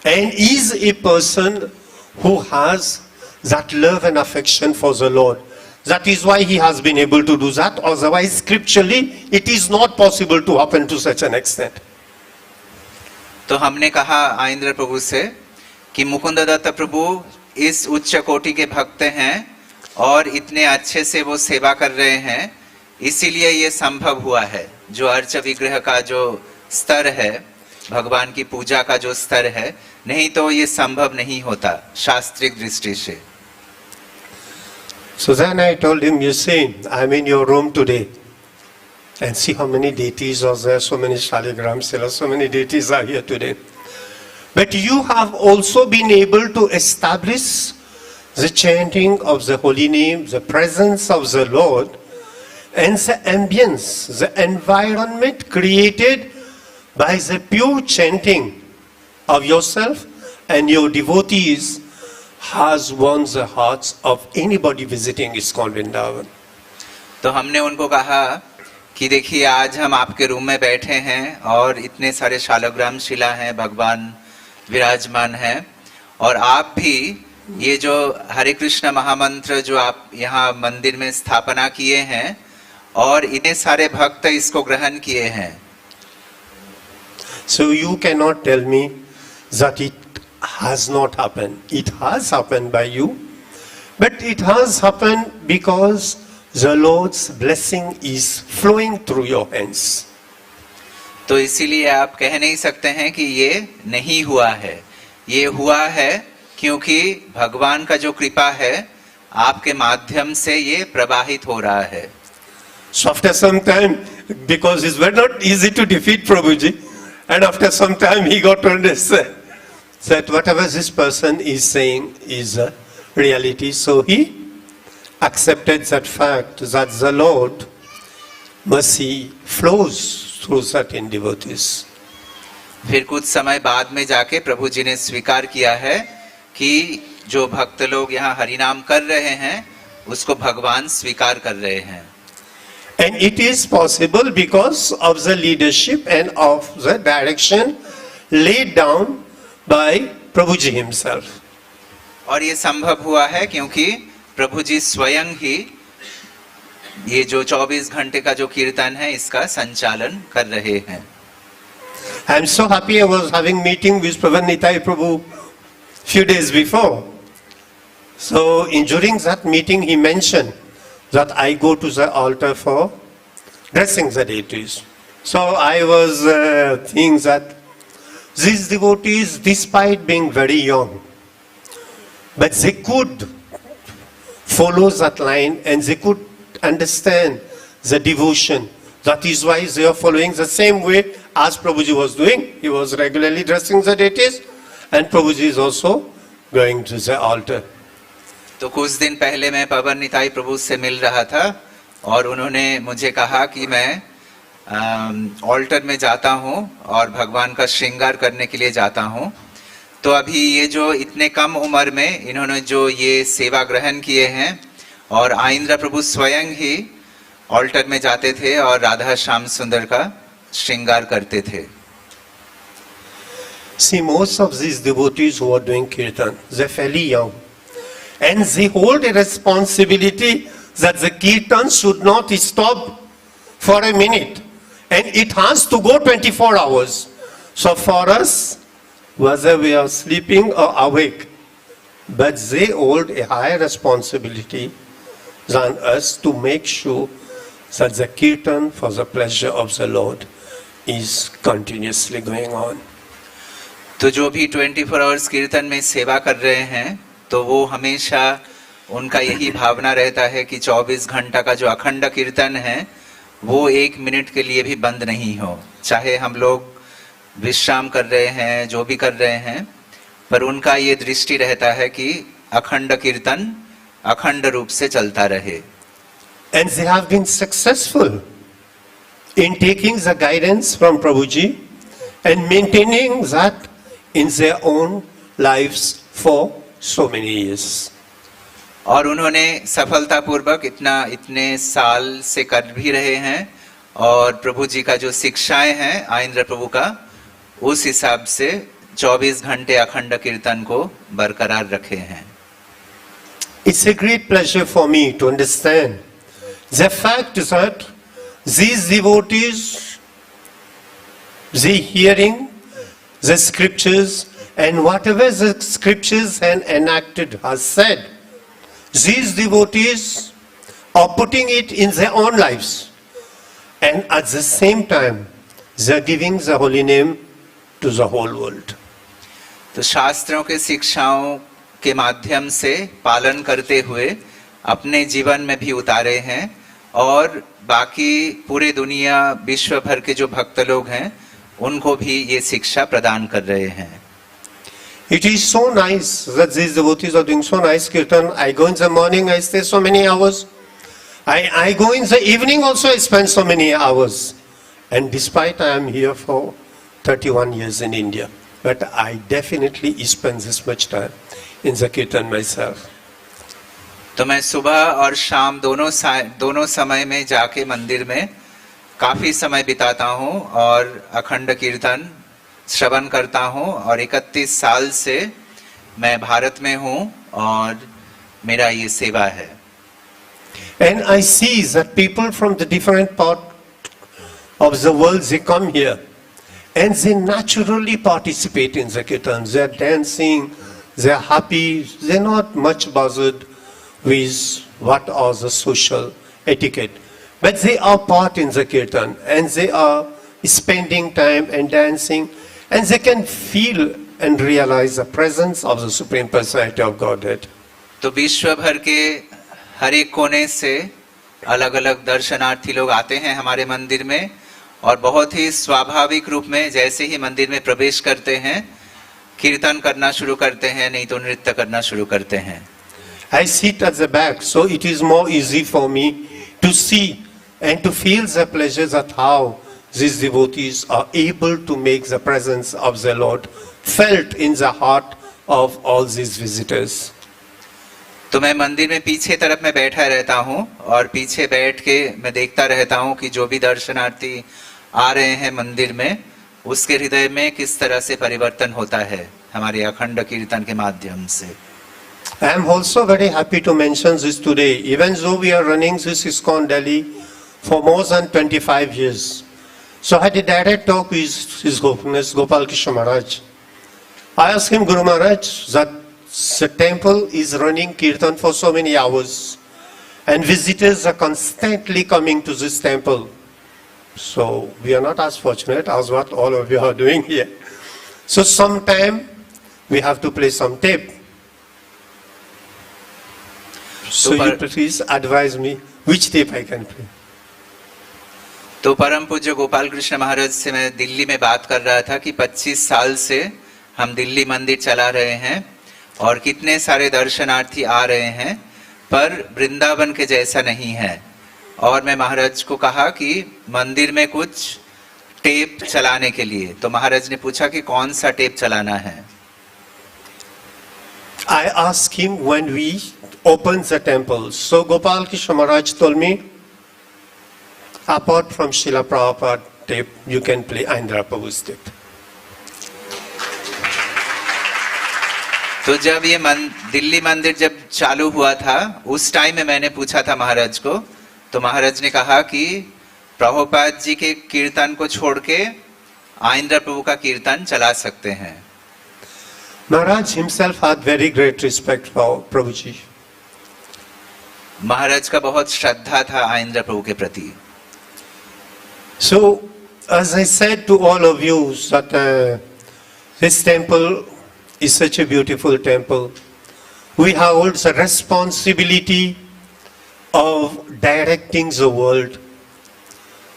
and is a person who has that love and affection for the Lord. That is why he has been able to do that. Otherwise, scripturally, it is not possible to happen to such an extent. तो हमने कहा आइंद्र प्रभु से कि मुकुंद दत्त प्रभु इस उच्च कोटि के भक्त हैं और इतने अच्छे से वो सेवा कर रहे हैं, इसीलिए ये संभव हुआ है. जो अर्च विग्रह का जो स्तर है, भगवान की पूजा का जो स्तर है, नहीं तो ये संभव नहीं होता शास्त्रिक दृष्टि से. So then I told him, you see, I'm in your room today. And see how many deities are there, so many shaligrams, there are so many deities are here today. But you have also been able to establish the chanting of the holy name, the presence of the Lord, and the ambience, the environment created by the pure chanting of yourself and your devotees has won the hearts of anybody visiting ISKCON Vrindavan. तो हमने उनको कहा कि देखिए आज हम आपके room में बैठे हैं और इतने सारे शालग्राम शिला हैं, भगवान विराजमान हैं, और आप भी ये जो हरे कृष्ण महामंत्र जो आप यहाँ मंदिर में स्थापना किए हैं और इतने सारे भक्त इसको ग्रहण किए हैं. So you cannot tell me that it has not happened. It has happened by you, but it has happened because the Lord's blessing is flowing through your hands. तो इसीलिए आप कह नहीं सकते हैं कि ये नहीं हुआ है. ये हुआ है क्योंकि भगवान का जो कृपा है आपके माध्यम से ये प्रवाहित हो रहा है. So after some time, because it's very not easy to defeat Prabhuji, and after some time he got to understand that whatever this person is saying is a reality. So he accepted that fact that the Lord mercy flows through certain devotees. फिर कुछ समय बाद में जाके प्रभु जी ने स्वीकार किया है कि जो भक्त लोग यहाँ हरिनाम कर रहे हैं उसको भगवान स्वीकार कर रहे हैं. And it is possible because of the leadership and of the direction laid down by Prabhuji himself. और ये संभव हुआ है क्योंकि प्रभु जी स्वयं ही ये जो 24 घंटे का जो कीर्तन है इसका संचालन कर रहे हैं. I am so happy I was having meeting with Nitai Prabhu few days before. So during that meeting he mentioned that I go to the altar for dressing the deities. So I was thinking that these devotees, despite being very young, but they could follow that line and they could understand the devotion. That is why they are following the same way as Prabhuji was doing. He was regularly dressing the deities and Prabhuji is also going to the altar. तो कुछ दिन पहले मैं पवन निताई प्रभु से मिल रहा था और उन्होंने मुझे कहा कि मैं ऑल्टर में जाता हूँ और भगवान का श्रृंगार करने के लिए जाता हूँ. तो अभी ये जो इतने कम उम्र में इन्होंने जो ये सेवा ग्रहण किए हैं और आइंद्र प्रभु स्वयं ही ऑल्टर में जाते थे और राधा श्याम सुंदर का श्रृंगार करते थे. See, most of these devotees who are doing kirtan, they're fairly young. And they hold a responsibility that the kirtan should not stop for a minute. And it has to go 24 hours. So for us, whether we are sleeping or awake, but they hold a higher responsibility than us to make sure that the kirtan for the pleasure of the Lord is continuously going on. तो जो भी 24 hours कीर्तन में सेवा कर रहे हैं तो वो हमेशा उनका यही भावना रहता है कि 24 घंटा का जो अखंड कीर्तन है वो 1 मिनट के लिए भी बंद नहीं हो. चाहे हम लोग विश्राम कर रहे हैं, जो भी कर रहे हैं, पर उनका ये दृष्टि रहता है कि अखंड कीर्तन अखंड रूप से चलता रहे. And they have been successful in taking the guidance from Prabhuji and maintaining that in their own lives for so many years. और उन्होंने सफलतापूर्वक इतने साल से कर भी रहे हैं और प्रभु जी का जो शिक्षाएं हैं आइंद्र प्रभु का उस हिसाब से 24 घंटे अखंड कीर्तन को बरकरार रखे हैं. It's a great pleasure for me to understand the fact that these devotees, they hearing the scriptures and whatever the scriptures and enacted has said, these devotees are putting it in their own lives and at the same time they are giving the holy name to the whole world. तो शास्त्रों के शिक्षाओं के माध्यम से पालन करते हुए अपने जीवन में भी उतारे हैं और बाकी पूरे दुनिया विश्व भर के जो भक्त लोग हैं उनको भी ये शिक्षा प्रदान कर रहे हैं. It is so nice that these devotees are doing so nice kirtan. I go in the morning, I stay so many hours. I go in the evening also, I spend so many hours. And despite I am here for 31 years in India, but I definitely spend this much time in the kirtan myself. तो मैं सुबह और शाम दोनों समय में जाके मंदिर में काफी समय बिताता हूँ और अखंड कीर्तन श्रवण करता हूँ और 31 साल से मैं भारत में हूँ और मेरा ये सेवा है. And I see that people from the different part of the world, they come here and they naturally participate in the kirtan. They are dancing, they are happy, they are not much bothered with what are the social etiquette. But they are part in the kirtan and they are spending time and dancing and they can feel and realize the presence of the Supreme Personality of Godhead. तो विश्व भर के हर एक कोने से अलग अलग दर्शनार्थी लोग आते हैं हमारे मंदिर में और बहुत ही स्वाभाविक रूप में जैसे ही मंदिर में प्रवेश करते हैं कीर्तन करना शुरू करते हैं, नहीं तो नृत्य करना शुरू करते हैं. I sit at the back, so it is more easy for me to see and to feel the pleasures of how these devotees are able to make the presence of the Lord felt in the heart of all these visitors. तो मैं मंदिर में पीछे तरफ में बैठा रहता हूँ और पीछे बैठ के मैं देखता रहता हूँ कि जो भी दर्शनार्थी आ रहे हैं मंदिर में उसके हृदय में किस तरह से परिवर्तन होता है हमारे अखंड कीर्तन के माध्यम से. I am also very happy to mention this today, even though we are running this ISKCON Delhi for more than 25 years. So I had a direct talk with His Holiness Gopal Krishna Maharaj. I asked him, Guru Maharaj, that the temple is running kirtan for so many hours and visitors are constantly coming to this temple. So we are not as fortunate as what all of you are doing here. So sometime we have to play some tape. So you please advise me which tape I can play. तो परम पूज्य गोपाल कृष्ण महाराज से मैं दिल्ली में बात कर रहा था कि 25 साल से हम दिल्ली मंदिर चला रहे हैं और कितने सारे दर्शनार्थी आ रहे हैं पर वृंदावन के जैसा नहीं है. और मैं महाराज को कहा कि मंदिर में कुछ टेप चलाने के लिए. तो महाराज ने पूछा कि कौन सा टेप चलाना है. I asked him when we opened the temple. So Gopal Krishna Maharaj told me, apart from Srila Prabhupada tape, you can play Aindra Prabhu's tape. तो जब ये दिल्ली मंदिर जब चालू हुआ था उस टाइम में मैंने पूछा था महाराज को, तो महाराज ने कहा कि प्रभुपाद जी के कीर्तन को छोड़ के आइंद्र प्रभु का कीर्तन चला सकते हैं. Maharaj himself had very great respect for Prabhuji. महाराज का बहुत श्रद्धा था आइंद्र प्रभु के प्रति. So, as I said to all of you, that this temple is such a beautiful temple. We have also the responsibility of directing the world.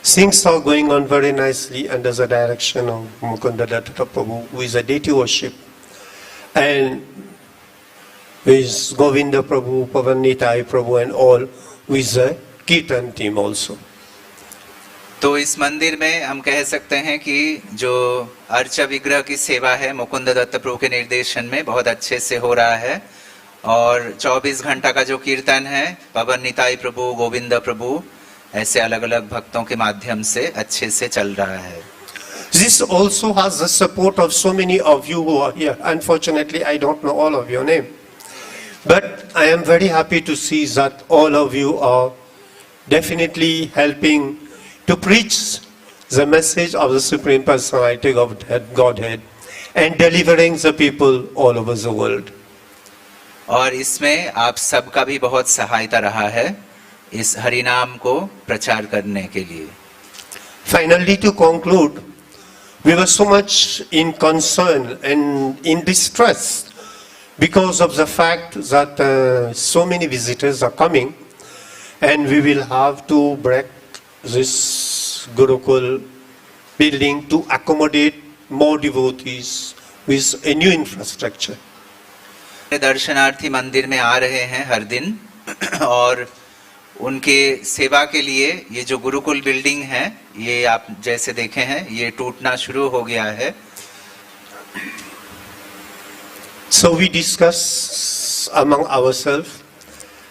Things are going on very nicely under the direction of Mukunda Datta Prabhu, who is a deity worship, and with Govinda Prabhu, Pavannitai Prabhu, and all with the Kirtan team also. तो इस मंदिर में हम कह सकते हैं कि जो अर्चा विग्रह की सेवा है मुकुंद दत्त प्रभु के निर्देशन में बहुत अच्छे से हो रहा है और 24 घंटा का जो कीर्तन है पवन निताई प्रभु, गोविंद प्रभु, ऐसे अलग अलग भक्तों के माध्यम से अच्छे से चल रहा है. This also has the support of so many of you who are here. Unfortunately, I don't know all of your name. But I am very happy to see that all of you are definitely helping to preach the message of the Supreme Personality of Godhead and delivering the people all over the world. और इसमें आप सबका भी बहुत सहायता रहा है इस हरिनाम को प्रचार करने के लिए. Finally, to conclude, we were so much in concern and in distress because of the fact that so many visitors are coming, and we will have to break this Gurukul building to accommodate more devotees with a new infrastructure. दर्शनार्थी मंदिर में आ रहे हैं हर दिन और उनके सेवा के लिए ये जो गुरुकुल बिल्डिंग है, ये आप जैसे देखे हैं ये टूटना शुरू हो गया है. So we discussed among ourselves,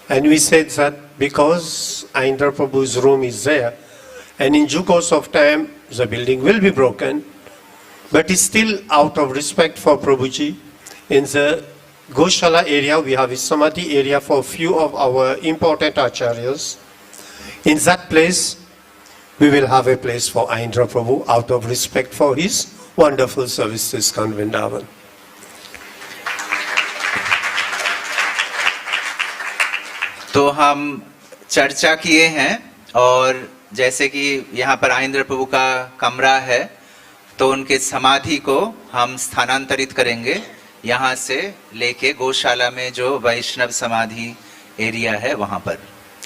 and we said that because Aindra Prabhu's room is there, and in due course of time the building will be broken, but it's still out of respect for Prabhuji. In the Goshala area, we have a Samadhi area for a few of our important acharyas. In that place, we will have a place for Aindra Prabhu out of respect for his wonderful service to ISKCON Vrindavan. तो हम चर्चा किए हैं और जैसे कि यहाँ पर आइंद्र प्रभु का कमरा है, तो उनके समाधि को हम स्थानांतरित करेंगे यहाँ से लेके गौशाला में जो वैष्णव समाधि एरिया है वहाँ पर.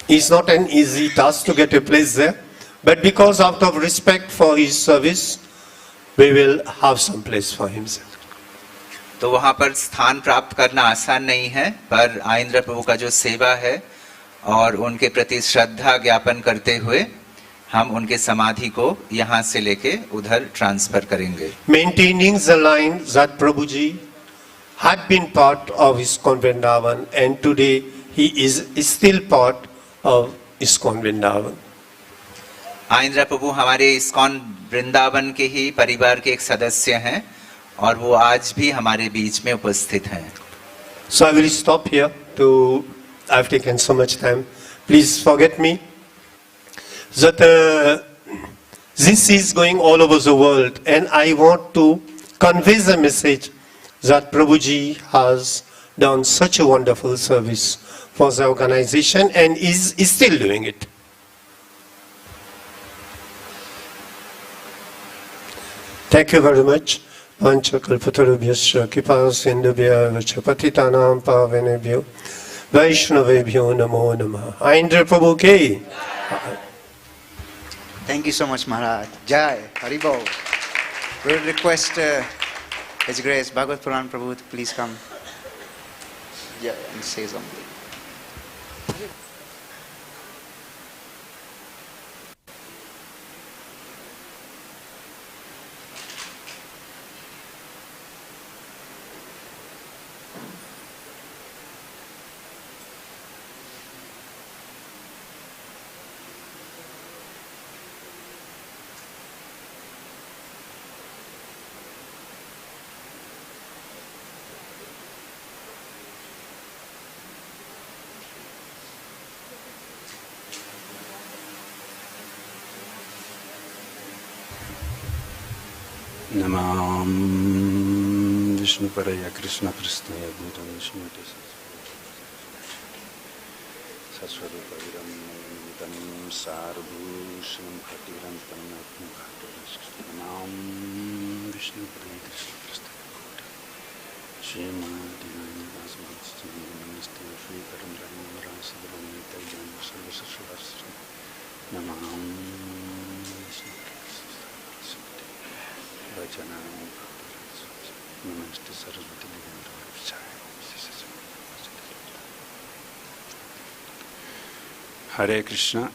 It's not an easy task to get a place there, but because out of respect for his service, we will have some place for him. तो वहाँ पर स्थान प्राप्त करना आसान नहीं है, पर आइंद्र प्रभु का जो सेवा है और उनके प्रति श्रद्धा ज्ञापन करते हुए हम उनके समाधि को यहाँ से लेके उधर ट्रांसफर करेंगे. Maintaining the line that Prabhuji had been part of ISKCON Vrindavan, and today he is still part of ISKCON Vrindavan. आइंद्र प्रभु हमारे इस्कॉन वृंदावन के ही परिवार के एक सदस्य हैं और वो आज भी हमारे बीच में उपस्थित हैं. So I will stop here. I've taken so much time. Please forget me. That this is going all over the world, and I want to convey the message that Prabhuji has done such a wonderful service for the organization and is still doing it. Thank you very much. Panchakalpatarubhyasya kipasindubhya vachapatitanam pavanebhyo Vaishnavebhyo namo namaha. Aindra Prabhu ke. Thank you so much, Maharaj. Jai, Haribol. We will request His Grace Bhagavad Puran Prabhu to please come and say something. Namam Vishnu Paraya Krishna Prasthaya Bhutam Vishnuti Saswarupa Viram Vitam Sarvushanam Bhaktirantam Namam Vishnu Paraya Krishna Prasthaya Bhutam Shrimati Vasavasti Namaste Shri Parambrahma Rasadram Nitayam Sarvasasvasram Namam Vishnu Hare Krishna.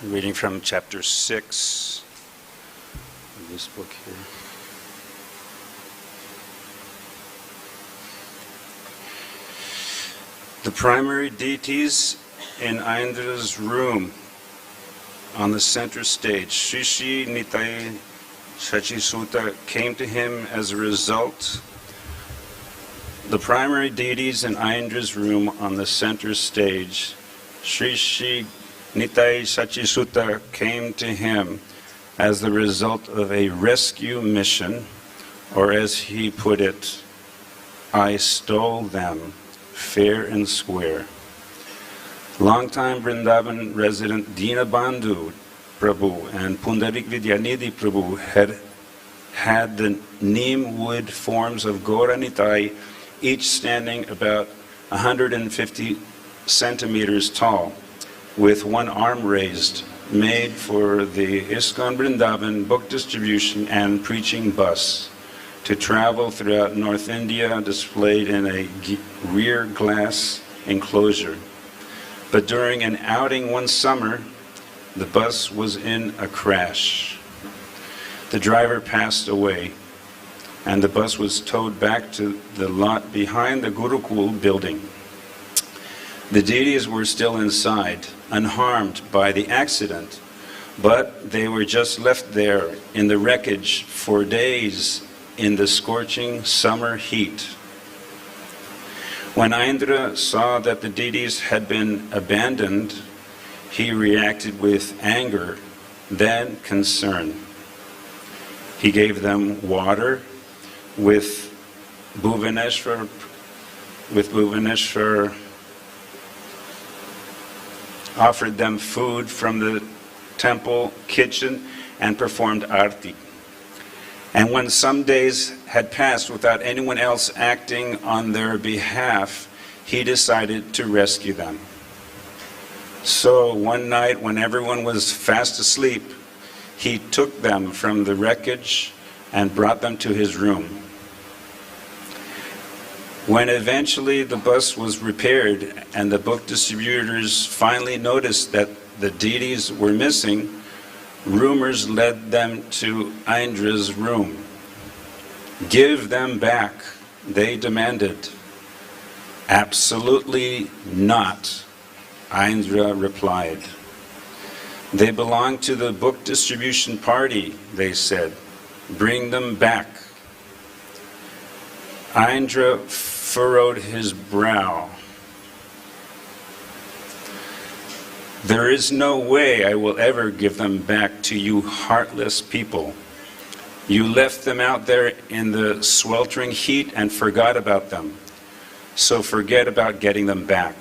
Reading from chapter 6 of this book here. The primary deities in Aindra's room on the center stage, Shri Nitai Shachisuta, came to him as a result. The primary deities in Aindra's room on the center stage, Shri Nitai Shachisuta, came to him as the result of a rescue mission, or as he put it, I stole them fair and square. Longtime Vrindavan resident Dina Bandhu Prabhu and Pundarik Vidyanidhi Prabhu had the neem wood forms of Gauranitai, each standing about 150 centimeters tall, with one arm raised, made for the ISKCON Vrindavan book distribution and preaching bus to travel throughout North India, displayed in a rear glass enclosure. But during an outing one summer, the bus was in a crash. The driver passed away, and the bus was towed back to the lot behind the Gurukul building. The deities were still inside, unharmed by the accident, but they were just left there in the wreckage for days in the scorching summer heat. When Aindra saw that the deities had been abandoned, he reacted with anger, then concern. He gave them water with Bhuvaneshwar offered them food from the temple kitchen and performed arti. And when some days had passed without anyone else acting on their behalf, he decided to rescue them. So one night when everyone was fast asleep, he took them from the wreckage and brought them to his room. When eventually the bus was repaired and the book distributors finally noticed that the deities were missing, rumors led them to Aindra's room. "Give them back," they demanded. "Absolutely not," Aindra replied. "They belong to the book distribution party," they said. "Bring them back." Aindra furrowed his brow. "There is no way I will ever give them back to you heartless people. You left them out there in the sweltering heat and forgot about them. So forget about getting them back."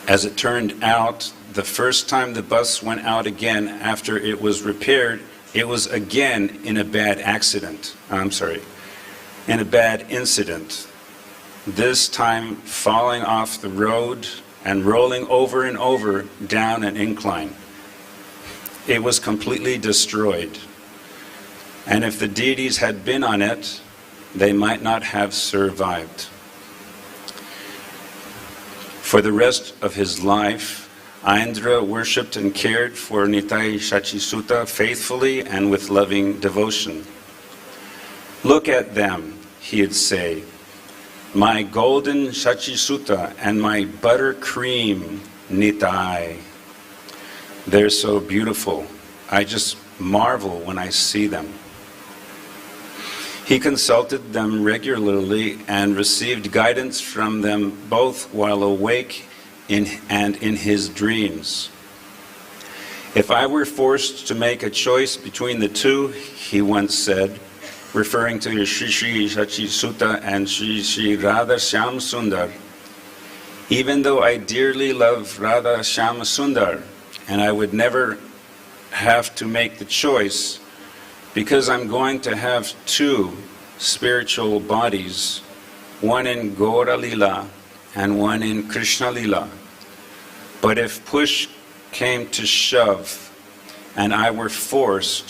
As it turned out, the first time the bus went out again after it was repaired, it was again in a bad incident. This time falling off the road and rolling over and over down an incline. It was completely destroyed. And if the deities had been on it, they might not have survived. For the rest of his life, Aindra worshipped and cared for Nitai Shachisutta faithfully and with loving devotion. "Look at them," he'd say, "my golden Shachisutta and my buttercream Nitai. They're so beautiful. I just marvel when I see them." He consulted them regularly and received guidance from them both while awake and in his dreams. "If I were forced to make a choice between the two," he once said, referring to Shri Shachisutta and Shri Radha Shyam Sundar, "even though I dearly love Radha Shyam Sundar, and I would never have to make the choice, because I'm going to have two spiritual bodies, one in Gaura Lila and one in Krishna Lila. But if push came to shove and I were forced,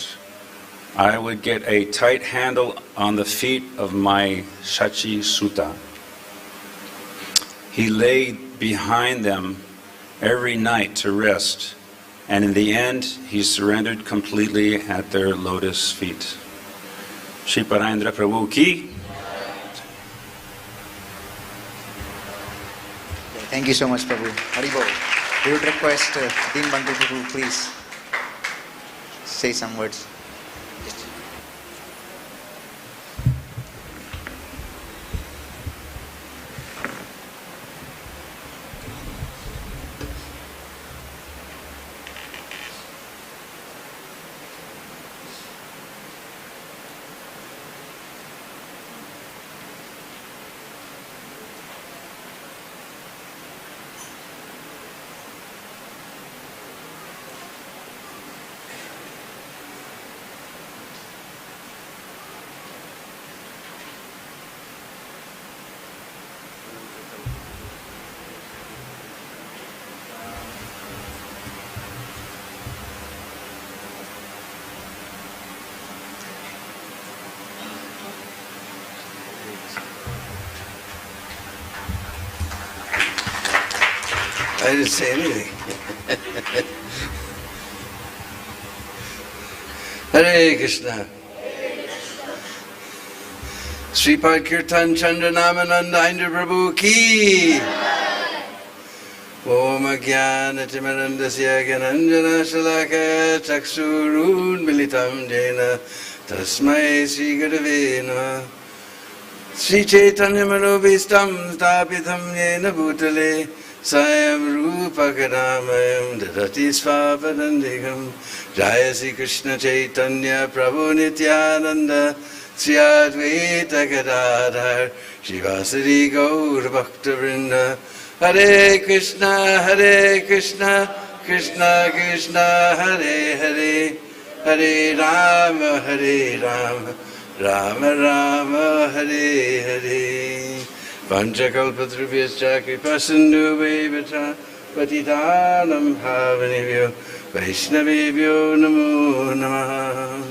I would get a tight handle on the feet of my Shachisutta." He lay behind them every night to rest, and in the end, he surrendered completely at their lotus feet. Shri Aindra Prabhu ki. Thank you so much, Prabhu. Haribol. We would request Dean Bandhu Prabhu, please say some words. I didn't say anything. Hare Krishna. Sripad Kirtan Chandra Namananda Aindra Prabhu ki. Om Jnana Timirandasya Gyananjana Shalaka Chaksurun Militam Jena Tasmai Sri Gurave Namah. Sri Chaitanya Manobhistam Sthapitam Yena Bhutale Sayam Rupa Kadamayam Dadati Svapadandikam. Jaya Sri Krishna Chaitanya Prabhu Nityananda Sri Advaita Gadadhar Shivasari Gaur Bhakta Vrinda. Hare Krishna, Krishna Krishna, Hare Hare, Hare Rama, Rama Rama, Hare Hare. Vanchakalpatrubhyascha kripasindu vaivata patitanam bhavanebhyo Vaishnavebhyo namo namaha.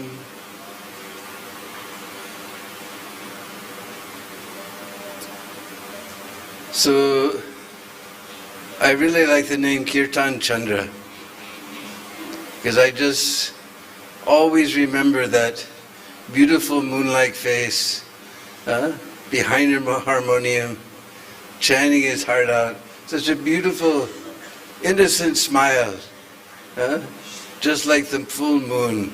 So, I really like the name Kirtan Chandra because I just always remember that beautiful moon-like face behind her harmonium, chanting his heart out. Such a beautiful, innocent smile, just like the full moon.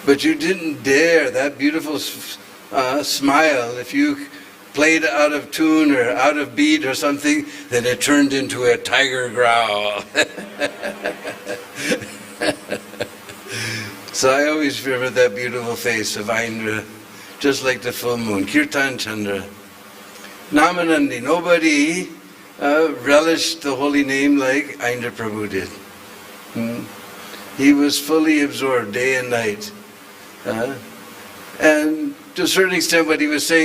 But you didn't dare that beautiful smile. If you played out of tune or out of beat or something, then it turned into a tiger growl. So I always remember that beautiful face of Aindra, just like the full moon. Kirtan Chandra. Namanandi, nobody relished the holy name like Aindra Prabhu did. He was fully absorbed day and night. And to a certain extent what he was saying